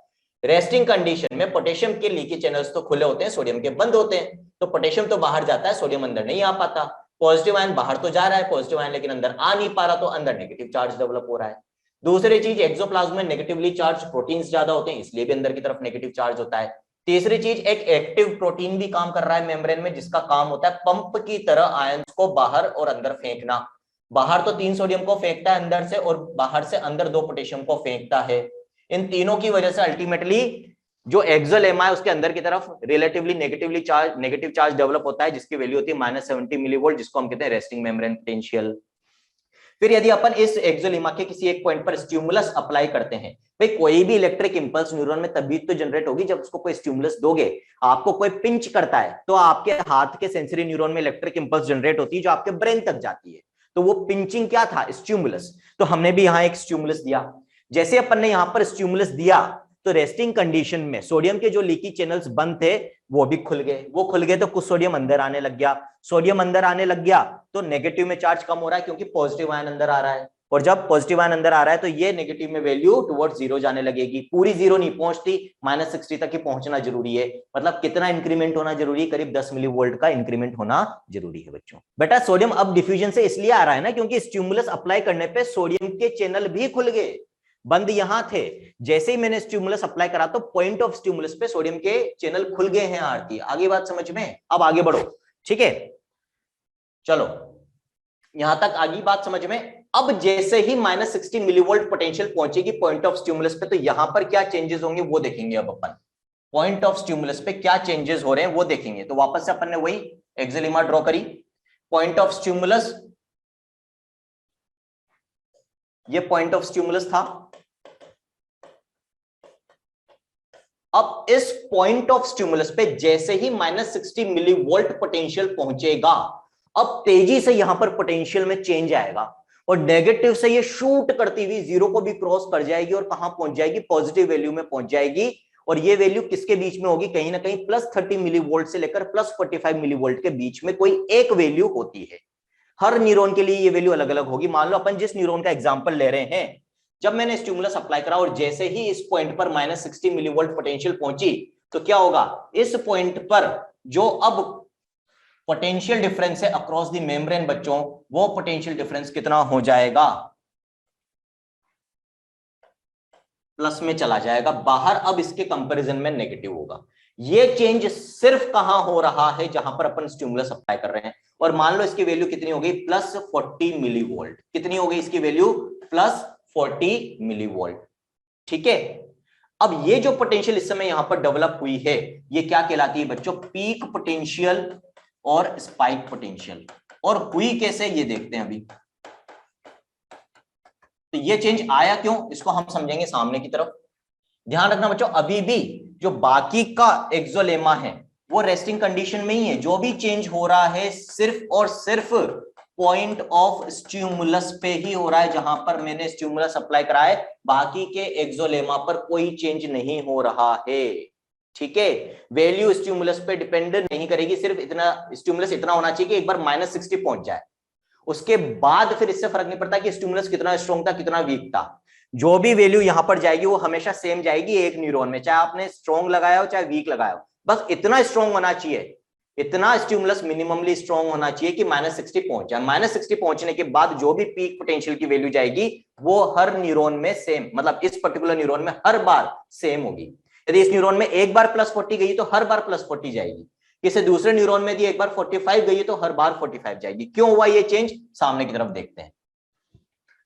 रेस्टिंग कंडीशन में पोटेशियम के लीकी चैनल्स तो खुले होते हैं, सोडियम के बंद होते हैं, तो पोटेशियम तो बाहर जाता है, सोडियम अंदर नहीं आ पाता। पॉजिटिव आयन बाहर तो जा रहा है पॉजिटिव आयन, लेकिन अंदर आ नहीं पा रहा, तो अंदर नेगेटिव चार्ज डेवलप हो रहा है। दूसरी चीज, एक्सोप्लाज्म में नेगेटिवली चार्ज प्रोटीन्स ज्यादा होते हैं, इसलिए भी अंदर की तरफ नेगेटिव चार्ज होता है। तीसरी चीज, एक एक्टिव प्रोटीन भी काम कर रहा है मेम्ब्रेन में, जिसका काम होता है पंप की तरह आयंस को बाहर और अंदर फेंकना। बाहर तो 3 सोडियम को फेंकता है अंदर से, और बाहर से अंदर 2 पोटेशियम को फेंकता है। इन तीनों की वजह से अल्टीमेटली जो एक्सोलेमा है उसके अंदर की तरफ रिलेटिवली नेगेटिव चार्ज डेवलप होता है, जिसकी वैल्यू होती है -70 मिलीवोल्ट, जिसको हम कहते हैं रेस्टिंग मेम्ब्रेन पोटेंशियल। फिर यदि अपन इस एक्सोलेमा के किसी एक पॉइंट पर स्टिमुलस अप्लाई करते हैं, भाई कोई भी इलेक्ट्रिक इंपल्स न्यूरॉन में तभी तो जनरेट होगी जब उसको कोई स्टिमुलस दोगे। आपको कोई पिंच करता है तो आपके हाथ के सेंसरी न्यूरॉन में इलेक्ट्रिक इंपल्स जनरेट होती है जो आपके ब्रेन तक जाती है, तो वो पिंचिंग क्या था, स्टिमुलस। तो हमने भी यहां एक स्टिमुलस दिया। जैसे अपन ने यहां पर स्टिमुलस दिया तो रेस्टिंग कंडीशन में सोडियम के जो लीकी चैनल्स बंद थे वो भी खुल गए, वो खुल गए तो कुछ सोडियम अंदर आने लग गया। सोडियम अंदर आने लग गया तो नेगेटिव में चार्ज कम हो रहा है क्योंकि पॉजिटिव आयन अंदर आ रहा है, और जब पॉजिटिव आयन अंदर आ रहा है तो ये नेगेटिव में वैल्यू टुवर्ड्स 0 जाने लगेगी। पूरी 0 नहीं पहुंचती, -60 तक ही पहुंचना जरूरी है। मतलब कितना इंक्रीमेंट होना जरूरी है, करीब 10 मिलीवोल्ट का इंक्रीमेंट होना जरूरी है बच्चों। बेटा सोडियम अब डिफ्यूजन से इसलिए आ रहा है ना क्योंकि स्टिमुलस अप्लाई करने पे सोडियम के चैनल भी खुल गए, बंद यहां थे। जैसे ही मैंने स्टिमुलस अप्लाई करा तो पॉइंट ऑफ स्टिमुलस पे सोडियम के चैनल खुल गए हैं आरती। आगे बात समझ में, अब आगे बढ़ो, ठीक है। चलो यहां तक आगे बात समझ में। अब जैसे ही -60 मिलीवोल्ट पोटेंशियल पहुंचेगी पॉइंट ऑफ स्टिमुलस पे, तो यहां पर क्या चेंजेस होंगे वो देखेंगे। अब अपन पॉइंट ऑफ स्टिमुलस पे क्या चेंजेस हो रहे हैं वो देखेंगे। तो वापस से अपन ने वही एक्सोलेमा ड्रॉ करी, पॉइंट ऑफ स्टिमुलस, ये पॉइंट ऑफ स्टिमुलस था। अब इस पॉइंट ऑफ स्टिमुलस पे जैसे ही -60 मिलीवोल्ट पोटेंशियल पहुंचेगा, अब तेजी से यहां पर पोटेंशियल में चेंज आएगा और नेगेटिव से ये शूट करती हुई जीरो को भी क्रॉस कर जाएगी और कहां पहुंच जाएगी, पॉजिटिव वैल्यू में पहुंच जाएगी। और ये वैल्यू किसके बीच में होगी, कहीं ना कहीं +30 मिलीवोल्ट से लेकर +45 मिलीवोल्ट के बीच में कोई एक वैल्यू होती है। हर न्यूरॉन के लिए ये वैल्यू अलग अलग होगी। मान लो अपन जिस न्यूरॉन का एग्जांपल ले रहे हैं, जब मैंने स्टिमुलस अप्लाई करा और जैसे ही इस पॉइंट पर -60 मिलीवोल्ट पोटेंशियल पहुंची, तो क्या होगा, इस पॉइंट पर जो अब पोटेंशियल डिफरेंस है अक्रॉस द मेम्ब्रेन बच्चों, वो पोटेंशियल डिफरेंस कितना हो जाएगा, प्लस में चला जाएगा बाहर। अब इसके कंपैरिजन में नेगेटिव होगा। ये चेंज सिर्फ कहां हो रहा है, जहां पर अपन स्टिमुलस अप्लाई कर रहे हैं। और मान लो इसकी वैल्यू कितनी हो गई, +40 मिलीवोल्ट। कितनी हो गई इसकी वैल्यू, +40 मिलीवोल्ट। ठीक है। अब ये जो पोटेंशियल इस समय यहां पर डेवलप हुई है, ये क्या कहलाती है बच्चों, पीक पोटेंशियल और स्पाइक पोटेंशियल। और हुई कैसे ये देखते हैं अभी। तो ये चेंज आया क्यों, इसको हम समझेंगे सामने की तरफ। ध्यान रखना बच्चों, अभी भी जो बाकी का एक्सोलेमा है वो रेस्टिंग कंडीशन में ही है। जो भी चेंज हो रहा है सिर्फ और सिर्फ पॉइंट ऑफ स्टिमुलस पे ही हो रहा है, जहां पर मैंने स्टिमुलस अप्लाई करा है। बाकी के एक्सोलेमा पर कोई चेंज नहीं हो रहा है। ठीक है, वैल्यू स्टिमुलस पे डिपेंड नहीं करेगी। सिर्फ इतना स्टिमुलस इतना होना चाहिए कि एक बार -60 पहुंच जाए, उसके बाद फिर इससे फर्क नहीं पड़ता कि स्टिमुलस कितना स्ट्रॉन्ग था कितना वीक था। जो भी वैल्यू यहां पर जाएगी वो हमेशा सेम जाएगी एक न्यूरॉन में, चाहे आपने स्ट्रॉन्ग लगाया हो चाहे वीक लगाया हो। बस इतना स्ट्रॉन्ग होना चाहिए, इतना स्टिमुलस मिनिममली स्ट्रॉन्ग होना चाहिए कि -60 पहुंच जाए। -60 पहुंचने के बाद जो भी पीक पोटेंशियल की वैल्यू जाएगी वो हर न्यूरॉन में सेम, मतलब इस पर्टिकुलर न्यूरॉन में हर बार सेम होगी। यदि इस न्यूरॉन में एक बार +40 गई तो हर बार +40 जाएगी। किसी दूसरे न्यूरॉन में यदि एक बार 45 गई तो हर बार 45 जाएगी। क्यों हुआ ये चेंज, सामने की तरफ देखते हैं।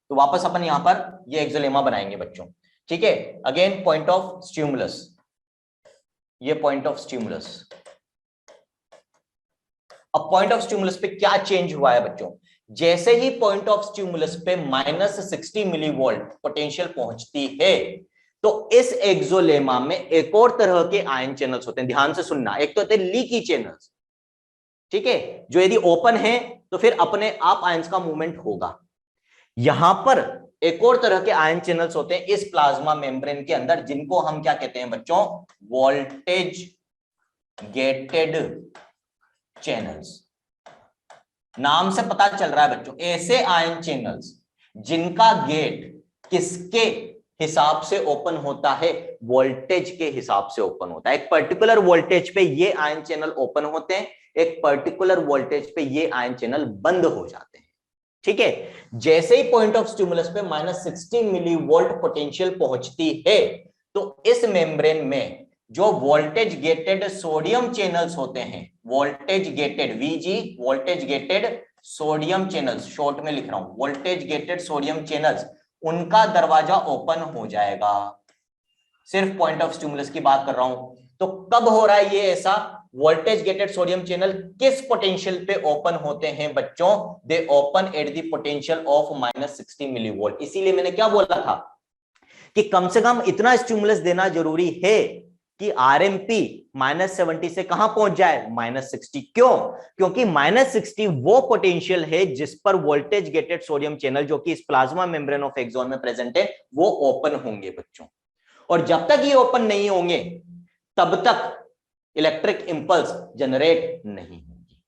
तो वापस अपन यहां पर ये एक्सोलेमा बनाएंगे बच्चों। ठीक है, अगेन पॉइंट ऑफ स्टिमुलस, ये पॉइंट ऑफ स्टिमुलस। अब पॉइंट ऑफ स्टिमुलस पे क्या चेंज हुआ है बच्चों, जैसे ही पॉइंट ऑफ स्टिमुलस पे -60 मिलीवोल्ट पोटेंशियल पहुंचती है, तो इस एक्सोलेमा में एक और तरह के आयन चैनल्स होते हैं। ध्यान से सुनना, एक तो होते हैं लीकी चैनल्स, ठीक है, जो यदि ओपन है तो फिर अपने आप आयंस का मूवमेंट होगा। यहां पर एक और तरह के आयन चैनल्स होते हैं इस प्लाज्मा मेम्ब्रेन के अंदर, जिनको हम क्या कहते हैं बच्चों, वोल्टेज गेटेड चैनल्स। नाम से पता चल रहा है बच्चों, ऐसे आयन चैनल्स जिनका गेट किसके हिसाब से ओपन होता है, वोल्टेज के हिसाब से ओपन होता है। एक पर्टिकुलर वोल्टेज पे ये आयन चैनल ओपन होते हैं, एक पर्टिकुलर वोल्टेज पे ये आयन चैनल बंद हो जाते हैं। ठीक है, जैसे ही पॉइंट ऑफ स्टिमुलस पे -60 मिलीवोल्ट पोटेंशियल पहुंचती है, तो इस मेम्ब्रेन में जो वोल्टेज गेटेड सोडियम चैनल्स होते हैं, voltage gated VG, voltage gated sodium channels, short में लिख रहा हूं, वोल्टेज गेटेड सोडियम चैनल्स, उनका दरवाजा ओपन हो जाएगा। सिर्फ पॉइंट ऑफ स्टिमुलस की बात कर रहा हूं। तो कब हो रहा है ये ऐसा, वोल्टेज गेटेड सोडियम चैनल किस पोटेंशियल पे ओपन होते हैं बच्चों, दे open at the potential of -60 millivolt. इसीलिए मैंने क्या बोला था कि कम से कम इतना स्टिमुलस देना जरूरी है कि आरएमपी -70 से कहां पहुंच जाए, -60। क्यों, क्योंकि -60 वो पोटेंशियल है जिस पर वोल्टेज गेटेड सोडियम चैनल, जो कि इस प्लाज्मा मेम्ब्रेन ऑफ एक्सॉन में प्रेजेंट है, वो ओपन होंगे बच्चों। और जब तक ये ओपन नहीं होंगे तब तक इलेक्ट्रिक इंपल्स जनरेट नहीं होगी।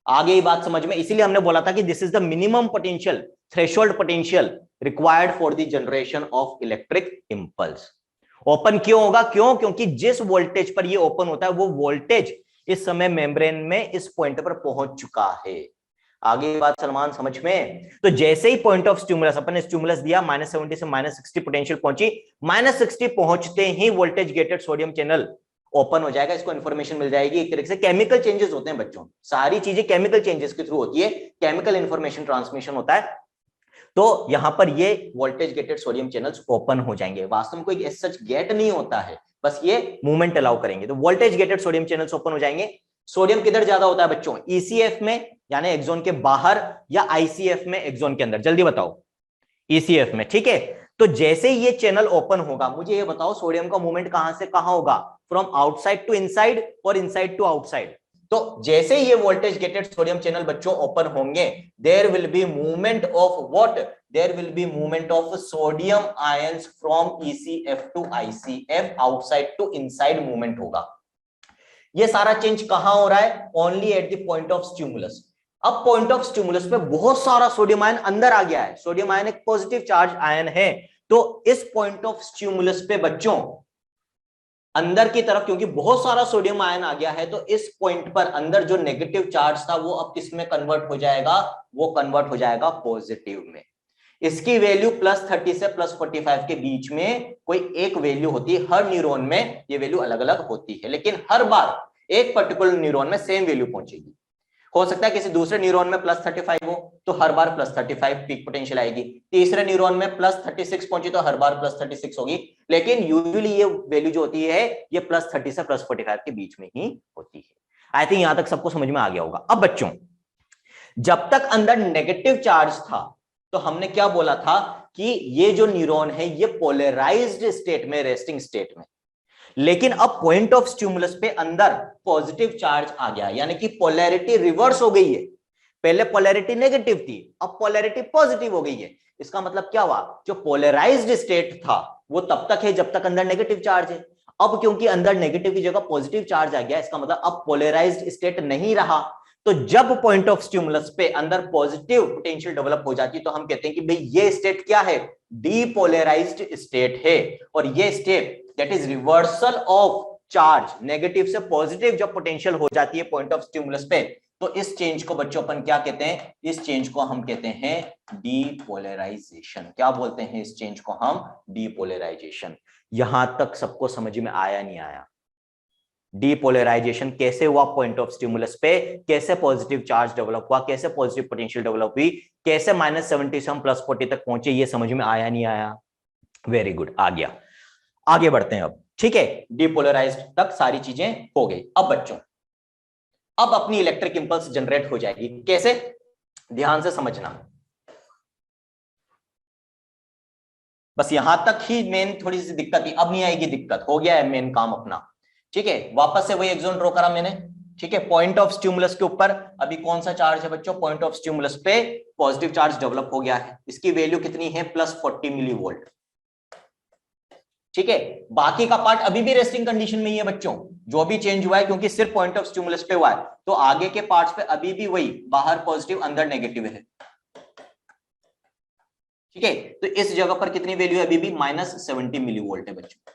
आगे ये बात समझ में, इसीलिए हमने बोला था कि this is the minimum potential, threshold potential required for the generation of electric impulse. Open क्यों होगा, क्यों, क्योंकि जिस वोल्टेज पर ये ओपन होता है वो वोल्टेज इस समय मेम्ब्रेन में इस पॉइंट पर पहुंच चुका है। आगे बात सलमान समझ में। तो जैसे ही पॉइंट ऑफ स्टिमुलस, अपन ने स्टिमुलस दिया, -70 से -60 पोटेंशियल पहुंची, -60 पहुंचते ही voltage gated sodium channel open हो जाएगा। इसको इंफॉर्मेशन मिल जाएगी। एक तरीके से केमिकल चेंजेस होते हैं बच्चों, सारी चीजें केमिकल चेंजेस के थ्रू होती है, केमिकल इंफॉर्मेशन ट्रांसमिशन होता है। तो यहां पर ये voltage gated sodium channels open हो जाएंगे। वास्तव में कोई सच गेट नहीं होता है, बस ये मूवमेंट अलाउ करेंगे। तो voltage gated sodium channels open हो जाएंगे। सोडियम किधर ज्यादा होता है बच्चों? ईसीएफ में यानी एक्सोन के बाहर, या आईसीएफ में एक्सोन के अंदर? जल्दी बताओ। ईसीएफ में, ठीक है। तो जैसे ये चैनल ओपन होगा, मुझे ये बताओ सोडियम का मूवमेंट कहां से कहां होगा? फ्रॉम आउटसाइड टू इनसाइड और इनसाइड टू आउटसाइड। तो जैसे ये वोल्टेज गेटेड सोडियम चैनल बच्चों ओपन होंगे, there will be movement of what? There will be movement of sodium ions from ECF to ICF, outside to inside movement होगा। ये सारा change कहां हो रहा है? Only at the point of stimulus. अब पॉइंट ऑफ स्टिमुलस पे बहुत सारा सोडियम आयन अंदर आ गया है। सोडियम आयन एक पॉजिटिव चार्ज आयन है, तो इस पॉइंट ऑफ स्टिमुलस पे बच्चों अंदर की तरफ, क्योंकि बहुत सारा सोडियम आयन आ गया है, तो इस पॉइंट पर अंदर जो नेगेटिव चार्ज था वो अब किस में कन्वर्ट हो जाएगा? वो कन्वर्ट हो जाएगा पॉजिटिव में। इसकी वैल्यू +30 से +45 के बीच में कोई एक वैल्यू होती है। हर न्यूरॉन में ये वैल्यू अलग अलग होती है, लेकिन हर बार एक पर्टिकुलर न्यूरॉन में सेम वैल्यू पहुंचेगी। हो सकता है किसी दूसरे न्यूरॉन में +35 हो, तो हर बार +35 पीक पोटेंशियल आएगी। तीसरे न्यूरॉन में +36 पहुंची तो हर बार +36 होगी। लेकिन यूजुअली ये वैल्यू जो होती है ये +30 से +45 के बीच में ही होती है। आई थिंक यहां तक सबको समझ में आ गया होगा। अब बच्चों, जब तक अंदर नेगेटिव चार्ज था तो हमने क्या बोला था कि ये जो न्यूरॉन है ये पोलराइज्ड स्टेट में, रेस्टिंग स्टेट में। लेकिन अब पॉइंट ऑफ स्टिमुलस पे अंदर पॉजिटिव चार्ज आ गया, यानी कि पोलैरिटी रिवर्स हो गई है। पहले पोलैरिटी नेगेटिव थी, अब पोलैरिटी पॉजिटिव हो गई है। इसका मतलब क्या हुआ? जो पोलराइज्ड स्टेट था वो तब तक है जब तक अंदर नेगेटिव चार्ज है। अब क्योंकि अंदर नेगेटिव की जगह पॉजिटिव चार्ज आ गया, इसका मतलब अब पोलराइज्ड स्टेट नहीं रहा। तो जब पॉइंट ऑफ स्टिमुलस पे अंदर पॉजिटिव पोटेंशियल डेवलप हो जाती है तो हम कहते हैं कि भाई ये स्टेट क्या है? डीपोलराइज्ड स्टेट है। और ये state that is reversal of charge, negative से पॉजिटिव जब पोटेंशियल हो जाती है पॉइंट ऑफ स्टिमुलस पे, तो इस चेंज को बच्चों अपन क्या कहते हैं? इस चेंज को हम कहते हैं डीपोलराइजेशन। क्या बोलते हैं इस चेंज को हम? डीपोलराइजेशन। यहां तक सबको समझ में आया नहीं आया? डीपोलराइजेशन कैसे हुआ पॉइंट ऑफ स्टिमुलस पे? कैसे पॉजिटिव चार्ज डेवलप हुआ? कैसे पॉजिटिव पोटेंशियल डेवलप हुई? कैसे -70 से हम +40 तक पहुंचे? ये समझ में आया नहीं आया? वेरी गुड, आ गया। आगे बढ़ते हैं अब, ठीक है। डीपोलराइज्ड तक सारी चीजें हो गई। अब बच्चों, अब अपनी इलेक्ट्रिक इंपल्स जनरेट हो जाएगी। कैसे? ध्यान से समझना, बस यहां तक ही मेन थोड़ी सी दिक्कत थी, अब नहीं आएगी दिक्कत। हो गया है मेन काम अपना, ठीक है। वापस से वही एक्सोन ड्रॉ करा मैंने, ठीक है। पॉइंट ऑफ स्टिमुलस के ऊपर अभी कौन सा चार्ज है बच्चों? पॉइंट ऑफ स्टिमुलस पे पॉजिटिव चार्ज डेवलप हो गया है। इसकी वैल्यू कितनी है? +40 मिलीवोल्ट, ठीक है। बाकी का पार्ट अभी भी रेस्टिंग कंडीशन में ही है बच्चों, जो भी चेंज हुआ है क्योंकि सिर्फ पॉइंट ऑफ स्टिमुलस पे हुआ है, तो आगे के पार्ट्स पे अभी भी वही, बाहर पॉजिटिव अंदर नेगेटिव है, ठीक है। तो इस जगह पर कितनी वैल्यू है? अभी भी -70 मिलीवोल्ट है बच्चों।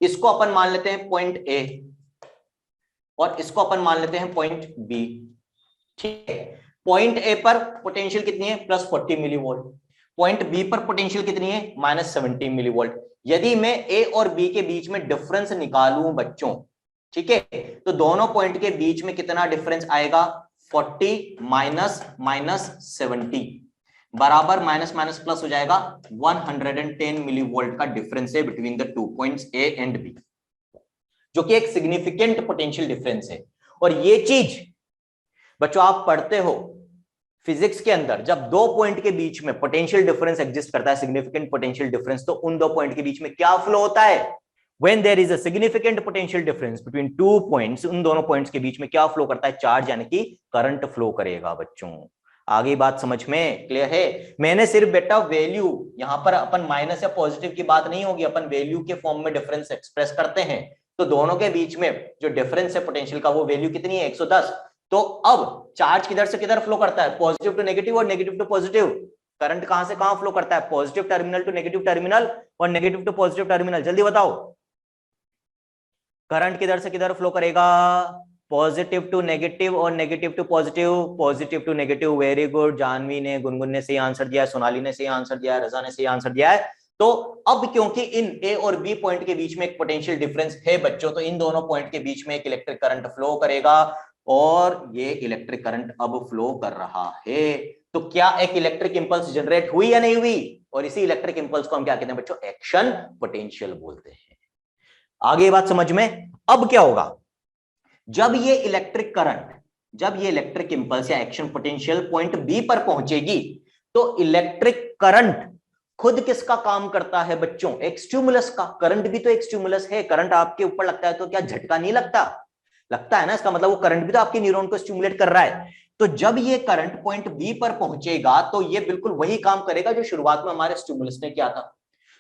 इसको अपन मान लेते हैं पॉइंट ए और इसको अपन मान लेते हैं पॉइंट बी, ठीक है। पॉइंट ए पर पोटेंशियल कितनी है? +40 मिलीवोल्ट। पॉइंट बी पर पोटेंशियल कितनी है? -70 मिलीवोल्ट। यदि मैं ए और बी के बीच में डिफरेंस निकालूं बच्चों, ठीक है, तो दोनों पॉइंट के बीच में कितना डिफरेंस आएगा? 40 माइनस 70 बराबर माइनस माइनस प्लस हो जाएगा 110 मिलीवोल्ट का डिफरेंस है between the two points A and B, जो कि एक सिग्निफिकेंट पोटेंशियल डिफरेंस है। और ये चीज बच्चों आप पढ़ते हो फिजिक्स के अंदर, जब दो पॉइंट के बीच में पोटेंशियल डिफरेंस एग्जिस्ट करता है, सिग्निफिकेंट पोटेंशियल डिफरेंस, तो उन दो पॉइंट के बीच में क्या फ्लो होता है? When there is a significant potential difference between two points, उन दोनों पॉइंट्स के बीच में क्या फ्लो करता है? चार्ज, यानी कि करंट फ्लो करेगा बच्चों। आगे बात समझ में क्लियर है? मैंने सिर्फ बेटा वैल्यू, यहां पर अपन माइनस या पॉजिटिव की बात नहीं होगी, अपन वैल्यू के फॉर्म में डिफरेंस एक्सप्रेस करते हैं। तो दोनों के बीच में जो डिफरेंस है पोटेंशियल का, वो वैल्यू कितनी है? 110। तो अब चार्ज किधर से किधर फ्लो करता है? पॉजिटिव टू नेगेटिव और नेगेटिव टू पॉजिटिव। करंट कहां से कहां फ्लो करता है? Positive terminal to negative terminal और नेगेटिव टू पॉजिटिव टर्मिनल। जल्दी बताओ, करंट किधर से किधर फ्लो करेगा? पॉजिटिव टू नेगेटिव और negative to positive, positive to negative. Very good, Janvi ने, गुनगुन ने सही आंसर दिया है, सोनाली ने सही आंसर दिया है, रजा ने सही आंसर दिया है। तो अब क्योंकि इन ए और बी पॉइंट के बीच में एक पोटेंशियल डिफरेंस है बच्चों, तो इन दोनों पॉइंट के बीच में एक इलेक्ट्रिक करंट फ्लो करेगा। और ये इलेक्ट्रिक करंट अब फ्लो कर रहा है। तो क्या एक इलेक्ट्रिक इंपल्स जनरेट हुई या नहीं हुई? और इसी इलेक्ट्रिक इंपल्स को हम क्या कहते हैं बच्चों? एक्शन पोटेंशियल बोलते हैं। आगे बात समझ में? अब क्या होगा, जब ये इलेक्ट्रिक करंट, जब ये इलेक्ट्रिक इंपल्स या एक्शन पोटेंशियल पॉइंट बी पर पहुंचेगी, तो इलेक्ट्रिक करंट खुद किसका काम करता है बच्चों? एक स्टिमुलस का। करंट भी तो एक स्टिमुलस है। करंट आपके ऊपर लगता है तो क्या झटका नहीं लगता? लगता है ना। इसका मतलब वो करंट भी तो आपके न्यूरॉन को स्टिमुलेट कर रहा है। तो जब ये करंट पॉइंट बी पर पहुंचेगा तो ये बिल्कुल वही काम करेगा जो शुरुआत में हमारे स्टिमुलस ने किया था।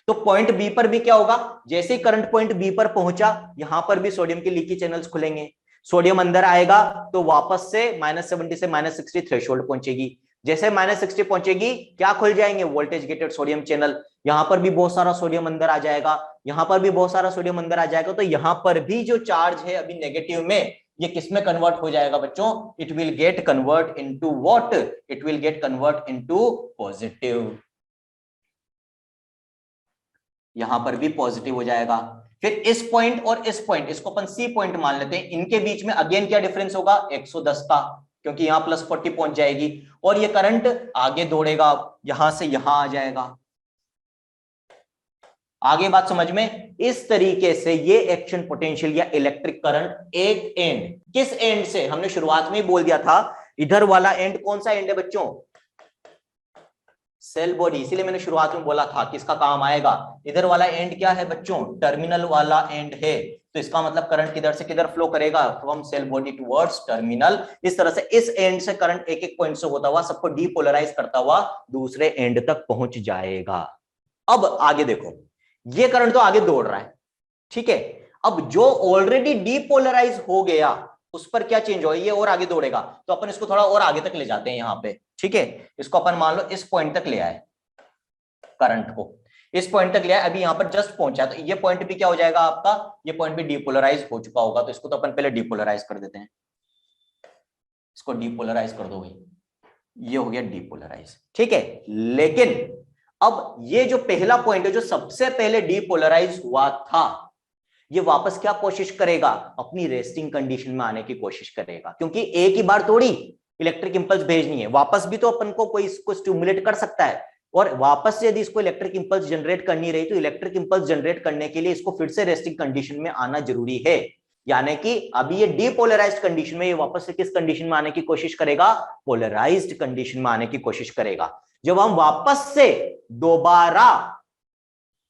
तो पॉइंट बी पर भी क्या होगा, जैसे ही करंट पॉइंट बी पर पहुंचा, यहां पर भी सोडियम के लीकी चैनल्स खुलेंगे। सोडियम अंदर आएगा तो वापस से -70 से -60 थ्रेशोल्ड पहुंचेगी। जैसे -60 पहुंचेगी, क्या खुल जाएंगे? Voltage gated sodium channel. यहां पर भी बहुत सारा सोडियम अंदर आ जाएगा, यहां पर भी बहुत सारा सोडियम अंदर आ जाएगा। तो यहां पर भी जो चार्ज है अभी नेगेटिव में, ये किस में कन्वर्ट हो जाएगा बच्चों? It will get convert into what? It will get convert into positive. यहां पर भी पॉजिटिव हो जाएगा। फिर इस पॉइंट और इस पॉइंट, इसको अपन सी पॉइंट मान लेते हैं, इनके बीच में अगेन क्या डिफरेंस होगा? 110 का, क्योंकि यहां +40 पहुंच जाएगी और ये करंट आगे दौड़ेगा, यहां से यहां आ जाएगा। आगे बात समझ में? इस तरीके से ये एक्शन पोटेंशियल या इलेक्ट्रिक करंट एक एंड, किस एंड से? हमने शुरुआत में ही बोल दिया था, इधर वाला एंड कौन सा एंड है बच्चों? Cell body. इसीलिए मैंने शुरुआत में बोला था कि इसका काम आएगा। इधर वाला एंड क्या है बच्चों? टर्मिनल वाला एंड है। तो इसका मतलब करंट किधर से किधर फ्लो करेगा? From cell body towards terminal. इस तरह से इस एंड से करंट एक एक पॉइंट से होता हुआ सबको डीपोलराइज करता हुआ दूसरे एंड तक पहुंच जाएगा। अब आगे देखो, ये करंट तो आगे दौड़ रहा है, ठीक है। अब जो ऑलरेडी डीपोलराइज हो गया उस पर क्या चेंज हो? ये और आगे दौड़ेगा। तो अपन इसको थोड़ा और आगे तक ले जाते हैं यहां पे, ठीक है। इसको अपन मान लो इस पॉइंट तक ले आए, करंट को इस पॉइंट तक ले आए, अभी यहां पर जस्ट पहुंचा। तो ये पॉइंट भी क्या हो जाएगा आपका? ये पॉइंट भी डीपोलराइज हो चुका होगा। तो इसको तो अपन पहले डीपोलराइज कर देते हैं, इसको डीपोलराइज कर दो भाई। ये हो गया डीपोलराइज, ठीक है। लेकिन अब ये जो पहला पॉइंट है जो सबसे पहले डीपोलराइज हुआ था, ये वापस क्या कोशिश करेगा? अपनी रेस्टिंग कंडीशन में आने की कोशिश करेगा, क्योंकि एक ही बार थोड़ी इलेक्ट्रिक इंपल्स भेजनी है, वापस भी तो अपन को कोई इसको स्टिमुलेट कर सकता है। और वापस से यदि इसको इलेक्ट्रिक इंपल्स जनरेट करनी रही तो इलेक्ट्रिक इंपल्स जनरेट करने के लिए इसको फिर से रेस्टिंग कंडीशन में आना जरूरी है। यानी कि अभी ये डीपोलराइज्ड कंडीशन में, ये वापस से किस कंडीशन में आने की कोशिश करेगा? पोलराइज्ड कंडीशन में आने की कोशिश करेगा। जब हम वापस से दोबारा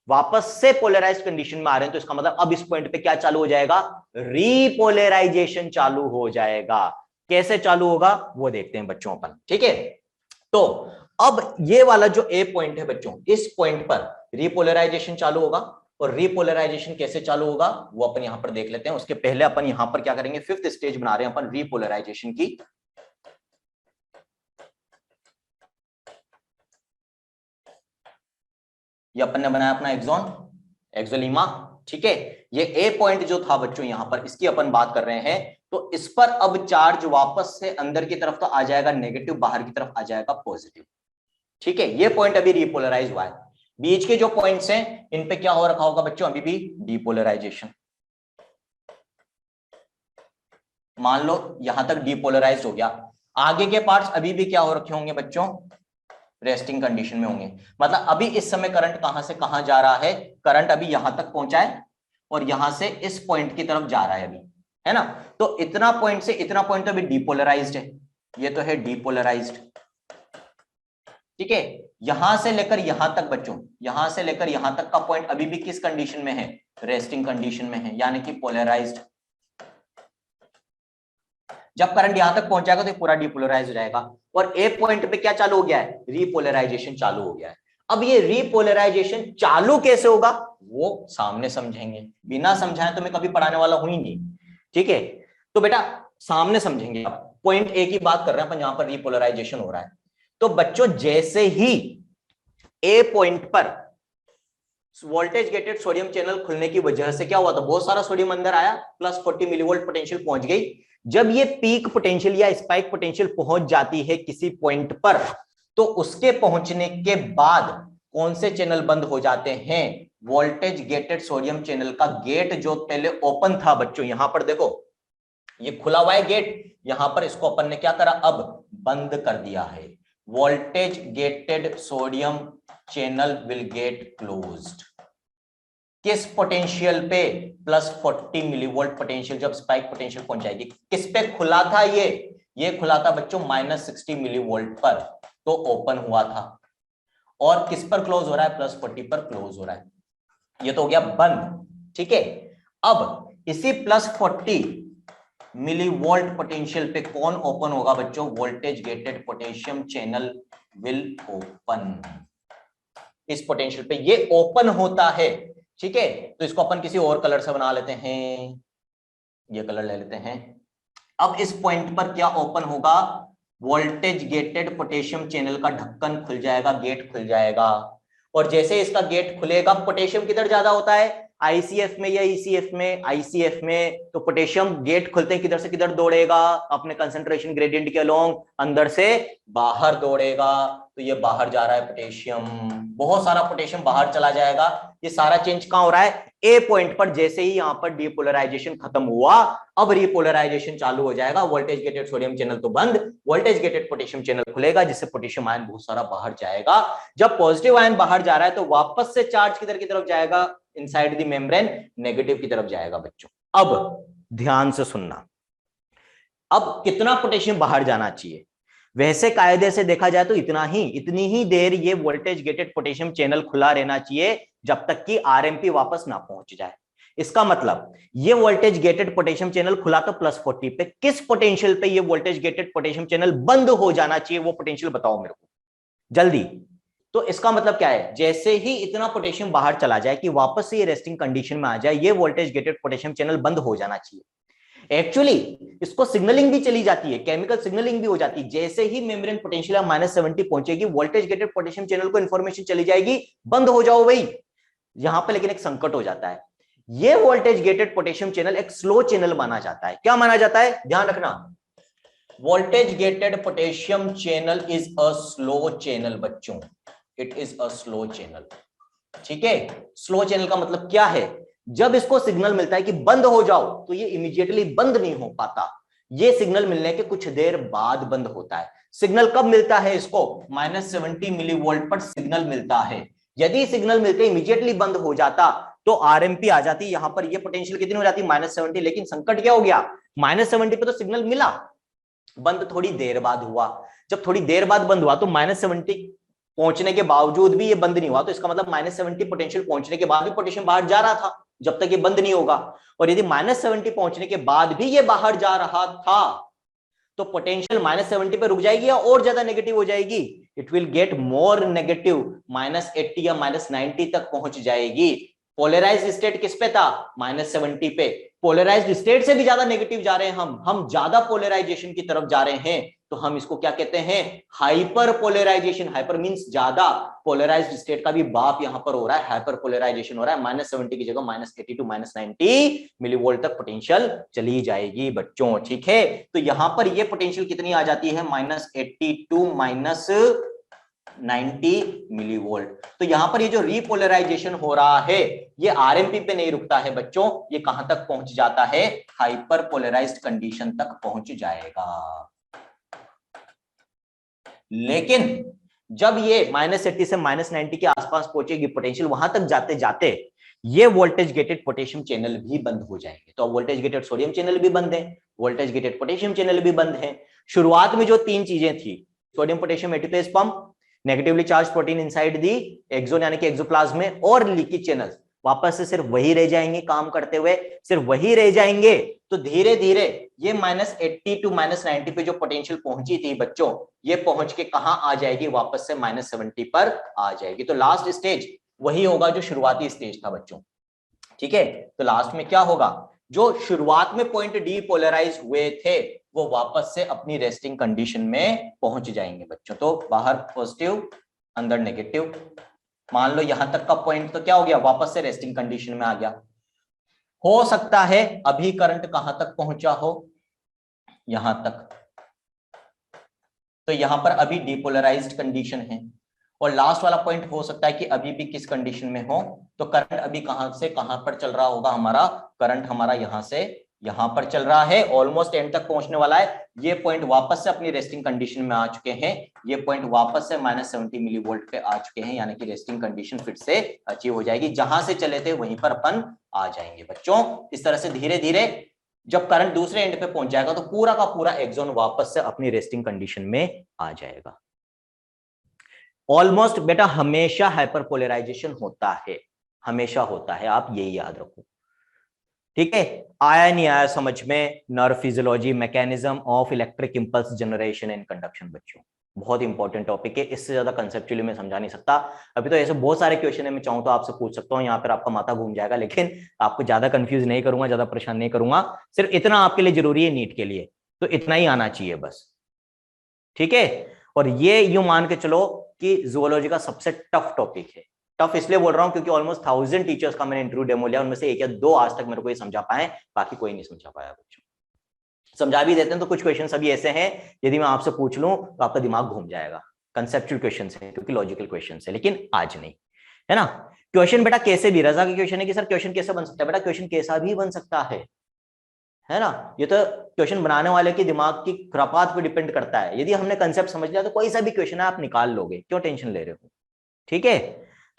वापस से पोलराइज्ड कंडीशन में आ रहे हैं तो इसका मतलब अब इस पॉइंट पे क्या चालू हो जाएगा? रीपोलराइजेशन चालू हो जाएगा। कैसे चालू होगा वो देखते हैं बच्चों अपन, ठीक है। तो अब ये वाला जो ए पॉइंट है बच्चों, इस पॉइंट पर रीपोलराइजेशन चालू होगा। और रीपोलराइजेशन कैसे चालू होगा वो अपन यहां पर देख लेते हैं। उसके पहले अपन यहां पर क्या करेंगे? 5th स्टेज बना रहे हैं अपन रीपोलराइजेशन की। ये अपन ने बनाया अपना एक्सोलीमा, ठीक है। ये ए पॉइंट जो था बच्चों यहां पर, इसकी अपन बात कर रहे हैं। तो इस पर अब चार्ज वापस से अंदर की तरफ तो आ जाएगा नेगेटिव, बाहर की तरफ आ जाएगा पॉजिटिव, ठीक है। ये पॉइंट अभी रीपोलराइज हुआ है। बीच के जो पॉइंट्स हैं इन पे क्या हो रखा होगा बच्चों? अभी भी डीपोलराइजेशन। मान लो यहां तक डीपोलराइज हो गया, आगे के पार्ट्स अभी भी क्या हो रखे होंगे बच्चों? रेस्टिंग कंडीशन में होंगे। मतलब अभी इस समय करंट कहां से कहां जा रहा है? करंट अभी यहां तक पहुंचा है और यहां से इस पॉइंट की तरफ जा रहा है अभी, है ना। तो इतना पॉइंट से इतना पॉइंट तो अभी डीपोलराइज्ड है, ये तो है डीपोलराइज्ड, ठीक है। यहां से लेकर यहां तक बच्चों, यहां से लेकर यहां तक का पॉइंट अभी भी किस कंडीशन में है? रेस्टिंग कंडीशन में है, यानी कि पोलराइज्ड। जब करंट यहां तक पहुंच जाएगा तो पूरा डीपोलराइज हो जाएगा। और ए पॉइंट पे क्या चालू हो गया है? रीपोलराइजेशन चालू हो गया है। अब ये रीपोलराइजेशन चालू कैसे होगा वो सामने समझेंगे, बिना समझाए तो मैं कभी पढ़ाने वाला हूं ही नहीं, ठीक है। तो बेटा सामने समझेंगे। पॉइंट ए की बात कर रहे हैं अपन, जहां पर रीपोलराइजेशन हो रहा है। तो बच्चों जैसे ही ए पॉइंट पर वोल्टेज गेटेड सोडियम चैनल खुलने की वजह से क्या हुआ था? बहुत सारा सोडियम अंदर आया, +40 मिलीवोल्ट पोटेंशियल पहुंच गई। जब ये पीक पोटेंशियल या स्पाइक पोटेंशियल पहुंच जाती है किसी पॉइंट पर, तो उसके पहुंचने के बाद कौन से चैनल बंद हो जाते हैं? वोल्टेज गेटेड सोडियम चैनल का गेट जो पहले ओपन था बच्चों, यहां पर देखो ये खुला हुआ है गेट, यहां पर इसको अपन ने क्या करा, अब बंद कर दिया है। Voltage gated sodium channel will get closed. किस पोटेंशियल पे, +40 मिलीवोल्ट पोटेंशियल, जब स्पाइक पोटेंशियल पहुंच जाएगी। किस पे खुला था ये खुला था बच्चों -60 मिलीवोल्ट पर, तो ओपन हुआ था। और किस पर क्लोज हो रहा है, +40 पर क्लोज हो रहा है। ये तो हो गया बंद, ठीक है। अब इसी +40 मिलीवोल्ट पोटेंशियल पे कौन ओपन होगा बच्चों, voltage gated potassium channel will open. इस पोटेंशियल पे ये ओपन होता है, ठीक है। तो इसको अपन किसी और कलर से बना लेते हैं, ये कलर ले लेते हैं। अब इस पॉइंट पर क्या ओपन होगा, वोल्टेज गेटेड पोटेशियम चैनल का ढक्कन खुल जाएगा, गेट खुल जाएगा। और जैसे इसका गेट खुलेगा, पोटेशियम किधर ज्यादा होता है, आईसीएफ में या ईसीएफ में, आईसीएफ में। तो पोटेशियम गेट खुलते हैं किधर से किधर दौड़ेगा, अपने कंसंट्रेशन ग्रेडियंट के अलोंग अंदर से बाहर दौड़ेगा। तो ये बाहर जा रहा है पोटेशियम, बहुत सारा पोटेशियम बाहर चला जाएगा। ये सारा चेंज कहां हो रहा है, ए पॉइंट पर। जैसे ही यहां पर डीपोलराइजेशन खत्म हुआ, अब रिपोलराइजेशन चालू हो जाएगा। वोल्टेज गेटेड सोडियम चैनल तो बंद, वोल्टेज गेटेड पोटेशियम चैनल खुलेगा, जिससे पोटेशियम आयन बहुत सारा बाहर जाएगा। जब पॉजिटिव आयन बाहर जा रहा है, तो वापस से चार्ज किधर की तरफ जाएगा, इनसाइड द मेम्ब्रेन, नेगेटिव की तरफ जाएगा बच्चों। अब ध्यान से सुनना, अब कितना पोटेशियम बाहर जाना चाहिए, वैसे कायदे से देखा जाए तो इतनी ही देर ये वोल्टेज गेटेड पोटेशियम चैनल खुला रहना चाहिए, जब तक कि आरएमपी वापस ना पहुंच जाए। इसका मतलब ये वोल्टेज गेटेड पोटेशियम चैनल खुला तो +40 पे, किस पोटेंशियल पे ये वोल्टेज गेटेड पोटेशियम चैनल बंद हो जाना चाहिए, वो पोटेंशियल बताओ मेरे को जल्दी। तो इसका मतलब क्या है, जैसे ही इतना पोटेशियम बाहर चला जाए कि वापस से ये रेस्टिंग कंडीशन में आ जाए, ये वोल्टेज गेटेड पोटेशियम चैनल बंद हो जाना चाहिए। एक्चुअली इसको सिग्नलिंग भी चली जाती है, केमिकल सिग्नलिंग भी हो जाती है। जैसे ही मेम्ब्रेन पोटेंशियल -70 पहुंचेगी, वोल्टेज गेटेड पोटेशियम चैनल को इंफॉर्मेशन चली जाएगी, बंद हो जाओ भाई। यहां पे लेकिन एक संकट हो जाता है, ये वोल्टेज गेटेड पोटेशियम चैनल एक स्लो चैनल माना जाता है। क्या माना जाता है, ध्यान रखना, voltage gated potassium channel is a slow channel बच्चों, it is a slow channel, ठीक है। स्लो चैनल का मतलब क्या है, जब इसको सिग्नल मिलता है कि बंद हो जाओ, तो ये इमीडिएटली बंद नहीं हो पाता, ये सिग्नल मिलने के कुछ देर बाद बंद होता है। सिग्नल कब मिलता है इसको, -70 मिलीवोल्ट पर सिग्नल मिलता है। यदि सिग्नल मिलते इमीडिएटली बंद हो जाता, तो आरएमपी आ जाती, यहां पर ये पोटेंशियल कितनी हो जाती, -70। लेकिन संकट क्या हो गया, -70 पे तो सिग्नल मिला, बंद थोड़ी देर बाद हुआ। जब थोड़ी देर बाद बंद हुआ, तो -70 पहुंचने के बावजूद भी ये बंद नहीं हुआ, तो इसका मतलब -70 पोटेंशियल पहुंचने के बाद भी पोटेशियम बाहर जा रहा था, जब तक ये बंद नहीं होगा। और यदि -70 पहुंचने के बाद भी ये बाहर जा रहा था, तो पोटेंशियल -70 पे रुक जाएगी या और ज्यादा नेगेटिव हो जाएगी, it will get more negative, -80 या -90 तक पहुंच जाएगी। पोलराइज्ड स्टेट किस पे था, -70 पे। पोलराइज्ड स्टेट से भी ज्यादा नेगेटिव जा रहे हैं हम ज्यादा पोलराइजेशन की तरफ जा रहे हैं, तो हम इसको क्या कहते हैं, हाइपर पोलराइजेशन। हाइपर मींस ज्यादा, पोलराइज्ड स्टेट का भी बाप यहां पर हो रहा है, हाइपर पोलराइजेशन हो रहा है। -70 की जगह -80 टू -90 मिलीवोल्ट तक पोटेंशियल चली जाएगी बच्चों, ठीक है। तो यहां पर ये पोटेंशियल कितनी आ जाती है, -80 टू -90 मिलीवोल्ट। तो यहां पर ये जो रीपोलराइजेशन हो रहा है, ये आरएमपी पे नहीं रुकता है बच्चों, ये कहां तक पहुंच जाता है, हाइपर पोलराइज्ड कंडीशन तक पहुंच जाएगा। लेकिन जब ये -80 से -90 के आसपास पहुंचेगी पोटेंशियल, वहां तक जाते जाते ये वोल्टेज गेटेड पोटेशियम चैनल भी बंद हो जाएंगे। तो अब वोल्टेज गेटेड सोडियम चैनल भी बंद है, वोल्टेज गेटेड पोटेशियम चैनल भी बंद है। शुरुआत में जो तीन चीजें थी, sodium potassium ATPase pump, negatively charge protein inside the axon यानी कि एक्सोप्लाज्म में, और लीकेज चैनल्स, वापस से सिर्फ वही रह जाएंगे काम करते हुए, सिर्फ वही रह जाएंगे। तो धीरे धीरे ये -80 टू -90 पे जो पोटेंशियल पहुंची थी बच्चों, ये पहुंच के कहां आ जाएगी, वापस से -70 पर आ जाएगी। तो लास्ट स्टेज वही होगा जो शुरुआती स्टेज था बच्चों, ठीक है। तो लास्ट में क्या होगा, जो शुरुआत में पॉइंट डीपोलराइज हुए थे, वो वापस से अपनी रेस्टिंग कंडीशन में पहुंच जाएंगे बच्चों। तो बाहर पॉजिटिव, अंदर नेगेटिव। मान लो यहां तक का पॉइंट तो क्या हो गया, वापस से रेस्टिंग कंडीशन में आ गया। हो सकता है अभी करंट कहां तक पहुंचा हो, यहां तक, तो यहां पर अभी डिपोलराइज्ड कंडीशन है। और लास्ट वाला पॉइंट हो सकता है कि अभी भी किस कंडीशन में हो, तो करंट अभी कहां से कहां पर चल रहा होगा हमारा, करंट हमारा यहां से यहां पर चल रहा है, ऑलमोस्ट एंड तक पहुंचने वाला है। ये पॉइंट वापस से अपनी रेस्टिंग कंडीशन में आ चुके हैं, ये पॉइंट वापस से -70 मिली वोल्ट पे आ चुके हैं, यानी कि रेस्टिंग कंडीशन फिर से अचीव हो जाएगी। जहां से चले थे वहीं पर अपन आ जाएंगे बच्चों। इस तरह से धीरे धीरे जब करंट दूसरे एंड पे पहुंच जाएगा तो पूरा का पूरा एक्सॉन वापस से अपनी रेस्टिंग कंडीशन में आ जाएगा। ऑलमोस्ट बेटा हमेशा हाइपरपोलराइजेशन होता है, हमेशा होता है, आप यही याद रखो, ठीक है। आया नहीं आया समझ में? Nerve physiology, mechanism of electric impulse generation and conduction बच्चों, बहुत इंपॉर्टेंट टॉपिक है, इससे ज्यादा कंसेप्चुअली मैं समझा नहीं सकता। अभी तो ऐसे बहुत सारे क्वेश्चन है, मैं चाहूं तो आपसे पूछ सकता हूं, यहाँ पर आपका माथा घूम जाएगा, लेकिन आपको ज्यादा कंफ्यूज नहीं करूंगा, ज्यादा परेशान नहीं करूंगा। सिर्फ इतना आपके लिए जरूरी है नीट के लिए, तो इतना ही आना चाहिए बस, ठीक है। और ये यूं मान के चलो कि जूलॉजी का सबसे टफ टॉपिक है। टफ इसलिए बोल रहा हूं क्योंकि ऑलमोस्ट 1000 टीचर्स का मैंने इंटरव्यू डेमो लिया, उनमें से एक या दो आज तक मेरे को ये समझा पाए, बाकी कोई नहीं समझा पाया बच्चों। समझा भी देते हैं तो कुछ क्वेश्चन अभी ऐसे हैं, यदि मैं आपसे पूछ लूं तो आपका दिमाग घूम जाएगा। कंसेप्चुअल क्वेश्चन है क्योंकि लॉजिकल क्वेश्चन है, लेकिन आज नहीं, है ना। क्वेश्चन बेटा कैसे भी, रजा की क्वेश्चन है कि सर क्वेश्चन कैसे बन सकता है, बेटा क्वेश्चन कैसा भी बन सकता है ना। ये तो क्वेश्चन बनाने वाले के दिमाग की खुरापात पे डिपेंड करता है। यदि हमने कंसेप्ट समझ लिया तो कोई सा भी क्वेश्चन है आप निकाल लोगे, क्यों टेंशन ले रहे हो, ठीक है।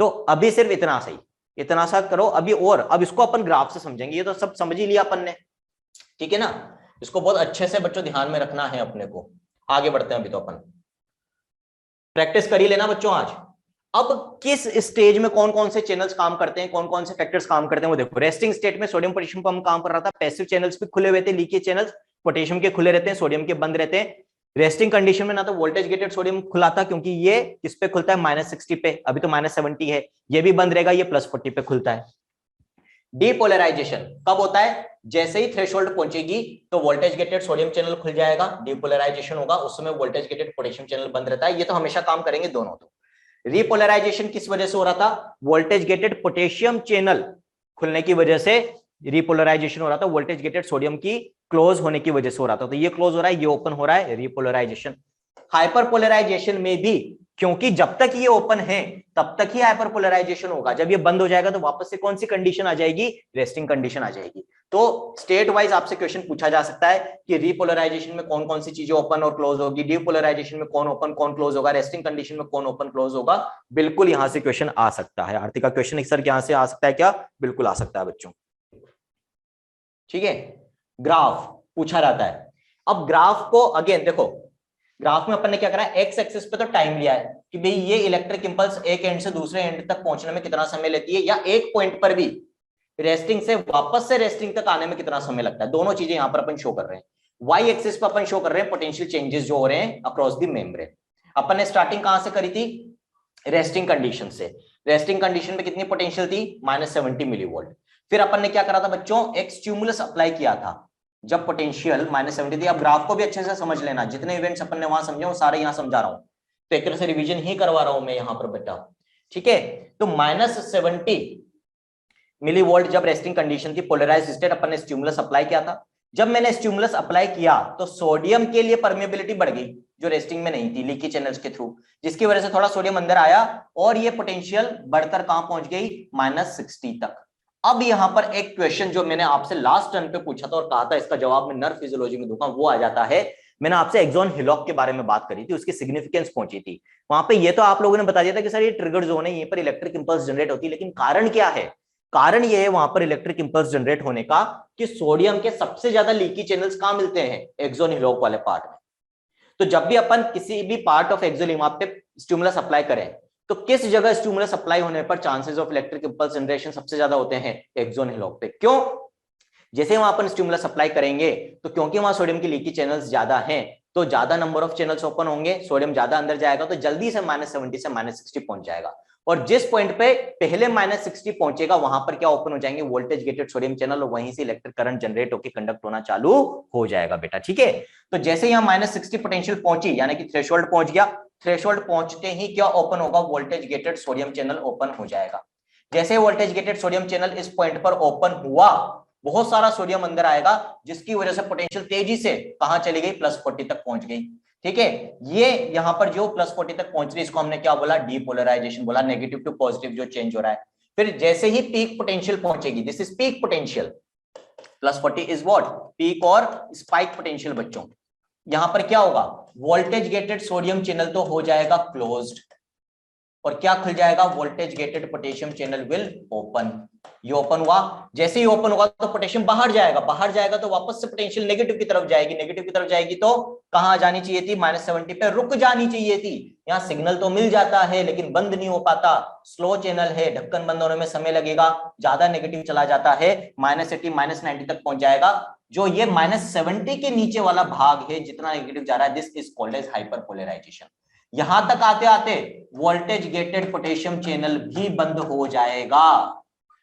तो अभी सिर्फ इतना सही, इतना सा करो अभी, और अब इसको अपन ग्राफ से समझेंगे। ये तो सब समझ ही लिया अपन ने, ठीक है ना। इसको बहुत अच्छे से बच्चों ध्यान में रखना है अपने को। आगे बढ़ते हैं, अभी तो अपन प्रैक्टिस कर ही लेना बच्चों आज। अब किस स्टेज में कौन कौन से चैनल्स काम करते हैं, कौन कौन से फैक्टर्स काम करते हैं वो देखो। रेस्टिंग स्टेट में सोडियम पोटेशियम पंप काम कर रहा था, पैसिव चैनल्स भी खुले हुए थे, लीकेज चैनल्स पोटेशियम के खुले रहते हैं, सोडियम के बंद रहते हैं। रेस्टिंग कंडीशन में ना तो वोल्टेज गेटेड सोडियम खुला था, क्योंकि ये किस पे खुलता है, -60 पे, अभी तो -70 है, ये भी बंद रहेगा, ये +40 पे खुलता है। डीपोलराइजेशन कब होता है, जैसे ही थ्रेशोल्ड पहुंचेगी तो वोल्टेज गेटेड सोडियम चैनल खुल जाएगा, डीपोलराइजेशन होगा, उस समय वोल्टेज गेटेड पोटेशियम चैनल बंद रहता है। ये तो हमेशा काम करेंगे दोनों। तो रिपोलराइजेशन किस वजह से हो रहा था, वोल्टेज गेटेड पोटेशियम चैनल खुलने की वजह से रिपोलराइजेशन हो रहा था, वोल्टेज गेटेड सोडियम की क्लोज होने की वजह से हो रहा था। तो ये क्लोज हो रहा है, ये ओपन हो रहा है, रिपोलराइजेशन। हाइपरपोलराइजेशन में भी, क्योंकि जब तक ये ओपन है तब तक ही हाइपरपोलराइजेशन होगा, जब ये बंद हो जाएगा तो वापस से कौन सी कंडीशन आ जाएगी, रेस्टिंग कंडीशन आ जाएगी। तो स्टेट वाइज आपसे क्वेश्चन पूछा जा सकता है कि रिपोलराइजेशन में कौन कौन सी चीजें ओपन और क्लोज होगी, डीपोलराइजेशन में कौन ओपन कौन क्लोज होगा, रेस्टिंग कंडीशन में कौन ओपन क्लोज होगा। बिल्कुल यहां से क्वेश्चन आ सकता है। आरती का क्वेश्चन सर यहां से आ सकता है क्या, बिल्कुल आ सकता है बच्चों, ठीक है। ग्राफ पूछा जाता है। अब ग्राफ को अगेन देखो, ग्राफ में अपन ने क्या करा है, एक्स एक्सिस पे तो टाइम लिया है कि भाई ये इलेक्ट्रिक इंपल्स एक एंड से दूसरे एंड तक पहुंचने में कितना समय लेती है, या एक पॉइंट पर भी रेस्टिंग से वापस से रेस्टिंग तक आने में कितना समय लगता है। दोनों चीजें यहां पर अपन शो कर रहे हैं। वाई एक्सिस पर अपन शो कर रहे हैं पोटेंशियल चेंजेस जो हो रहे हैं अक्रॉस द मेम्ब्रेन। अपन ने स्टार्टिंग कहां से करी थी, रेस्टिंग कंडीशन से। रेस्टिंग कंडीशन में कितनी पोटेंशियल थी, -70 मिलीवोल्ट। फिर अपन ने क्या करा था बच्चों, एक स्टिमुलस अप्लाई किया था जब पोटेंशियल -70 थी। अब ग्राफ को भी अच्छे से समझ लेना, जितने इवेंट्स अपन ने वहां समझे वो सारे यहां समझा रहा हूं, तो एक तरह से रिवीजन ही करवा रहा हूं मैं यहां पर बेटा, ठीक है। तो -70 मिलीवोल्ट जब रेस्टिंग कंडीशन थी, पोलराइज्ड स्टेट, अपन ने स्टिमुलस अप्लाई किया था। जब मैंने स्टिमुलस अप्लाई किया तो सोडियम के लिए परमेबिलिटी बढ़ गई जो रेस्टिंग में नहीं थी, लीकी चैनल्स के थ्रू, जिसकी वजह से थोड़ा सोडियम अंदर आया और ये पोटेंशियल बढ़कर कहां पहुंच गई, -60 तक। अब यहां पर एक क्वेश्चन जो मैंने आपसे लास्ट टर्न पे पूछा था और कहा था इसका जवाब मैं नर्व फिजियोलॉजी में दूंगा, वो आ जाता है। मैंने आपसे एक्सॉन हिलॉक के बारे में बात करी थी, उसकी सिग्निफिकेंस पहुंची थी वहां पे। ये तो आप लोगों ने बता दिया था कि सर ये ट्रिगर जोन है, यहीं पर इलेक्ट्रिक इंपल्स जनरेट होती है, लेकिन कारण क्या है, कारण ये है वहां पर इलेक्ट्रिक इंपल्स जनरेट होने का कि सोडियम के सबसे ज्यादा लीकी चैनल्स कहां मिलते हैं, एक्सोन हिलॉक वाले पार्ट में। तो जब भी अपन किसी भी पार्ट ऑफ एक्सोन वहां पे स्टिमुलस अप्लाई करें तो किस जगह स्टिमुलस अप्लाई होने पर chances of electric impulse generation सबसे ज्यादा होते हैं, एक्सोन हिलॉक पे। क्यों, जैसे वहां अपन स्टिमुलस अप्लाई करेंगे तो क्योंकि वहां सोडियम की लीकी चैनल्स ज्यादा हैं तो ज्यादा नंबर ऑफ चैनल्स ओपन होंगे, सोडियम ज्यादा अंदर जाएगा तो जल्दी से -70 से -60 पहुंच जाएगा। और जिस पॉइंट पे पहले -60 पहुंचेगा वहां पर क्या ओपन हो जाएंगे, वोल्टेज गेटेड सोडियम चैनल, और वहीं से इलेक्ट्रिक करंट जनरेट होकर कंडक्ट होना चालू हो जाएगा बेटा, ठीक है। तो जैसे यहां -60 पोटेंशियल पहुंची यानी कि थ्रेशोल्ड पहुंच गया, थ्रेशोल्ड पहुंचते ही क्या ओपन होगा, voltage gated sodium channel open हो जाएगा। जैसे वोल्टेज गेटेड सोडियम चैनल इस पॉइंट पर ओपन हुआ, बहुत सारा सोडियम अंदर आएगा जिसकी वजह से पोटेंशियल तेजी से कहां चली गई, +40 तक पहुंच गई, ठीक है। ये यहां पर जो +40 तक पहुंच रही है इसको हमने क्या बोला, डीपोलराइजेशन बोला, नेगेटिव टू पॉजिटिव जो चेंज हो रहा है। फिर जैसे ही पीक पोटेंशियल पहुंचेगी, this is peak potential, plus 40 is what, peak और स्पाइक पोटेंशियल। बच्चों यहां पर क्या होगा, वोल्टेज गेटेड सोडियम चैनल तो हो जाएगा क्लोज्ड, और क्या खुल जाएगा, voltage gated potassium channel will open. ये ओपन हुआ, जैसे ही ओपन होगा तो पोटेशियम बाहर जाएगा, बाहर जाएगा तो वापस से पोटेंशियल नेगेटिव की तरफ जाएगी, नेगेटिव की तरफ जाएगी तो कहां जानी चाहिए थी, -70 पे रुक जानी चाहिए थी। यहां सिग्नल तो मिल जाता है लेकिन बंद नहीं हो पाता, स्लो चैनल है, ढक्कन बंद होने में समय लगेगा, ज्यादा नेगेटिव चला जाता है, -80 -90 तक पहुंच जाएगा। जो ये -70 के नीचे वाला भाग है जितना नेगेटिव जा रहा है, this is called as hyperpolarisation. यहां तक आते आते वोल्टेज गेटेड पोटेशियम चैनल भी बंद हो जाएगा,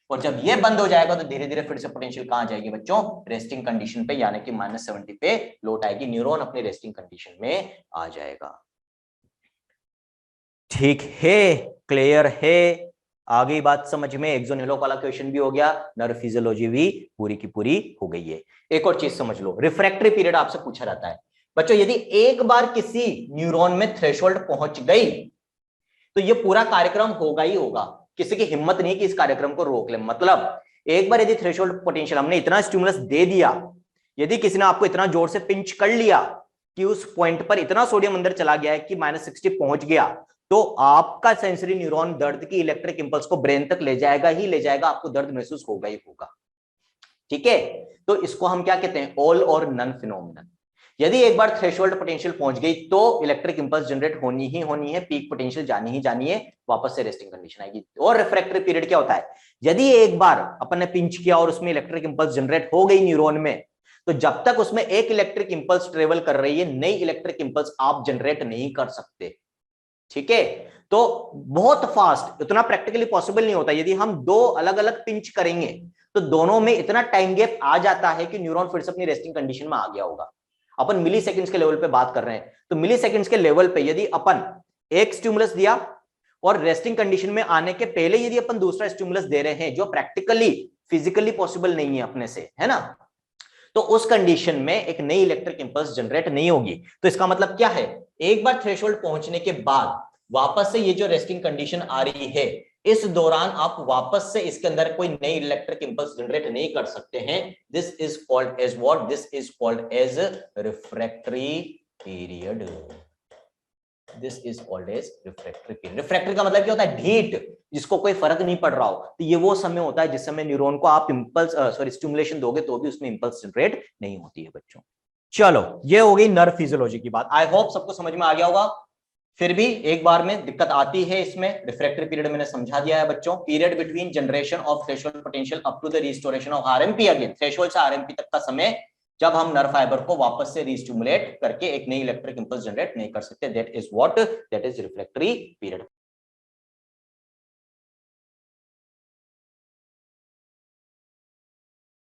और जब ये बंद हो जाएगा तो धीरे धीरे फिर से पोटेंशियल कहां जाएगी बच्चों, रेस्टिंग कंडीशन पे, यानी कि -70 पे लौट आएगी, न्यूरॉन अपनी रेस्टिंग कंडीशन में आ जाएगा। ठीक है, क्लियर है, आगे बात समझ में। एक्सोन्यूलॉक वाला क्वेश्चन भी हो गया, नर्व फिजियोलॉजी भी पूरी की पूरी हो गई है। एक और चीज समझ लो, रिफ्रैक्टरी पीरियड आपसे पूछा जाता है बच्चों, यदि एक बार किसी न्यूरॉन में थ्रेशोल्ड पहुंच गई तो ये पूरा कार्यक्रम होगा ही होगा, किसी की हिम्मत नहीं कि इस कार्यक्रम को रोक ले। मतलब एक बार यदि थ्रेशोल्ड पोटेंशियल हमने इतना स्टिमुलस दे दिया, यदि किसी ने आपको इतना जोर से पिंच कर लिया कि उस पॉइंट पर इतना सोडियम अंदर चला गया है कि -60 पहुंच गया, तो आपका सेंसरी न्यूरॉन दर्द की इलेक्ट्रिक इंपल्स को ब्रेन तक ले जाएगा ही ले जाएगा, आपको दर्द महसूस होगा ही होगा। ठीक है, तो इसको हम क्या कहते हैं, ऑल और नन फिनोमिनन। यदि एक बार थ्रेशोल्ड पोटेंशियल पहुंच गई तो इलेक्ट्रिक इंपल्स जनरेट होनी ही होनी है, पीक पोटेंशियल जानी ही जानी है, वापस से रेस्टिंग कंडीशन आएगी। और रिफ्रैक्टरी पीरियड क्या होता है, यदि एक बार अपन ने पिंच किया और उसमें इलेक्ट्रिक इंपल्स जनरेट हो गई न्यूरॉन में, तो जब तक उसमें एक इलेक्ट्रिक इंपल्स ट्रेवल कर रही है, नई इलेक्ट्रिक इंपल्स आप जनरेट नहीं कर सकते। ठीक है, तो बहुत फास्ट, इतना प्रैक्टिकली पॉसिबल नहीं होता। यदि हम दो अलग अलग पिंच करेंगे तो दोनों में इतना टाइम गैप आ जाता है कि न्यूरॉन फिर से अपनी रेस्टिंग कंडीशन में आ गया होगा। अपन मिली सेकेंड्स के लेवल पे बात कर रहे हैं, तो मिली सेकेंड्स के लेवल पे यदि अपन एक स्टिमुलस दिया और रेस्टिंग कंडीशन में आने के पहले यदि अपन दूसरा स्टिमुलस दे रहे हैं, जो प्रैक्टिकली फिजिकली पॉसिबल नहीं है अपने से, है ना, तो उस कंडीशन में एक नई इलेक्ट्रिक इंपल्स जनरेट नहीं होगी। तो इसका मतलब क्या है, एक बार थ्रेशोल्ड पहुंचने के बाद वापस से ये जो रेस्टिंग कंडीशन आ रही है, इस दौरान आप वापस से इसके अंदर कोई नई इलेक्ट्रिक इंपल्स जनरेट नहीं कर सकते हैं। This is called as what, this is called as refractory period. This is called as refractory period. Refractory का मतलब क्या होता है, ढीठ, जिसको कोई फर्क नहीं पड़ रहा हो, तो ये वो समय होता है जिस समय न्यूरॉन को आप इंपल्स स्टिमुलेशन दोगे तो भी उसमें इंपल्स जनरेट नहीं होती है बच्चों। चलो, ये हो गई नर्व फिजियोलॉजी की बात। आई होप सबको समझ में आ गया होगा। फिर भी एक बार में दिक्कत आती है इसमें, रिफ्रैक्टरी पीरियड मैंने समझा दिया है बच्चों, period between generation of threshold potential up to the restoration of RMP again, threshold से आरएमपी तक का समय जब हम नर्व फाइबर को वापस से रीस्टिमुलेट करके एक नई इलेक्ट्रिक इंपल्स जनरेट नहीं कर सकते, that is what, that is refractory period.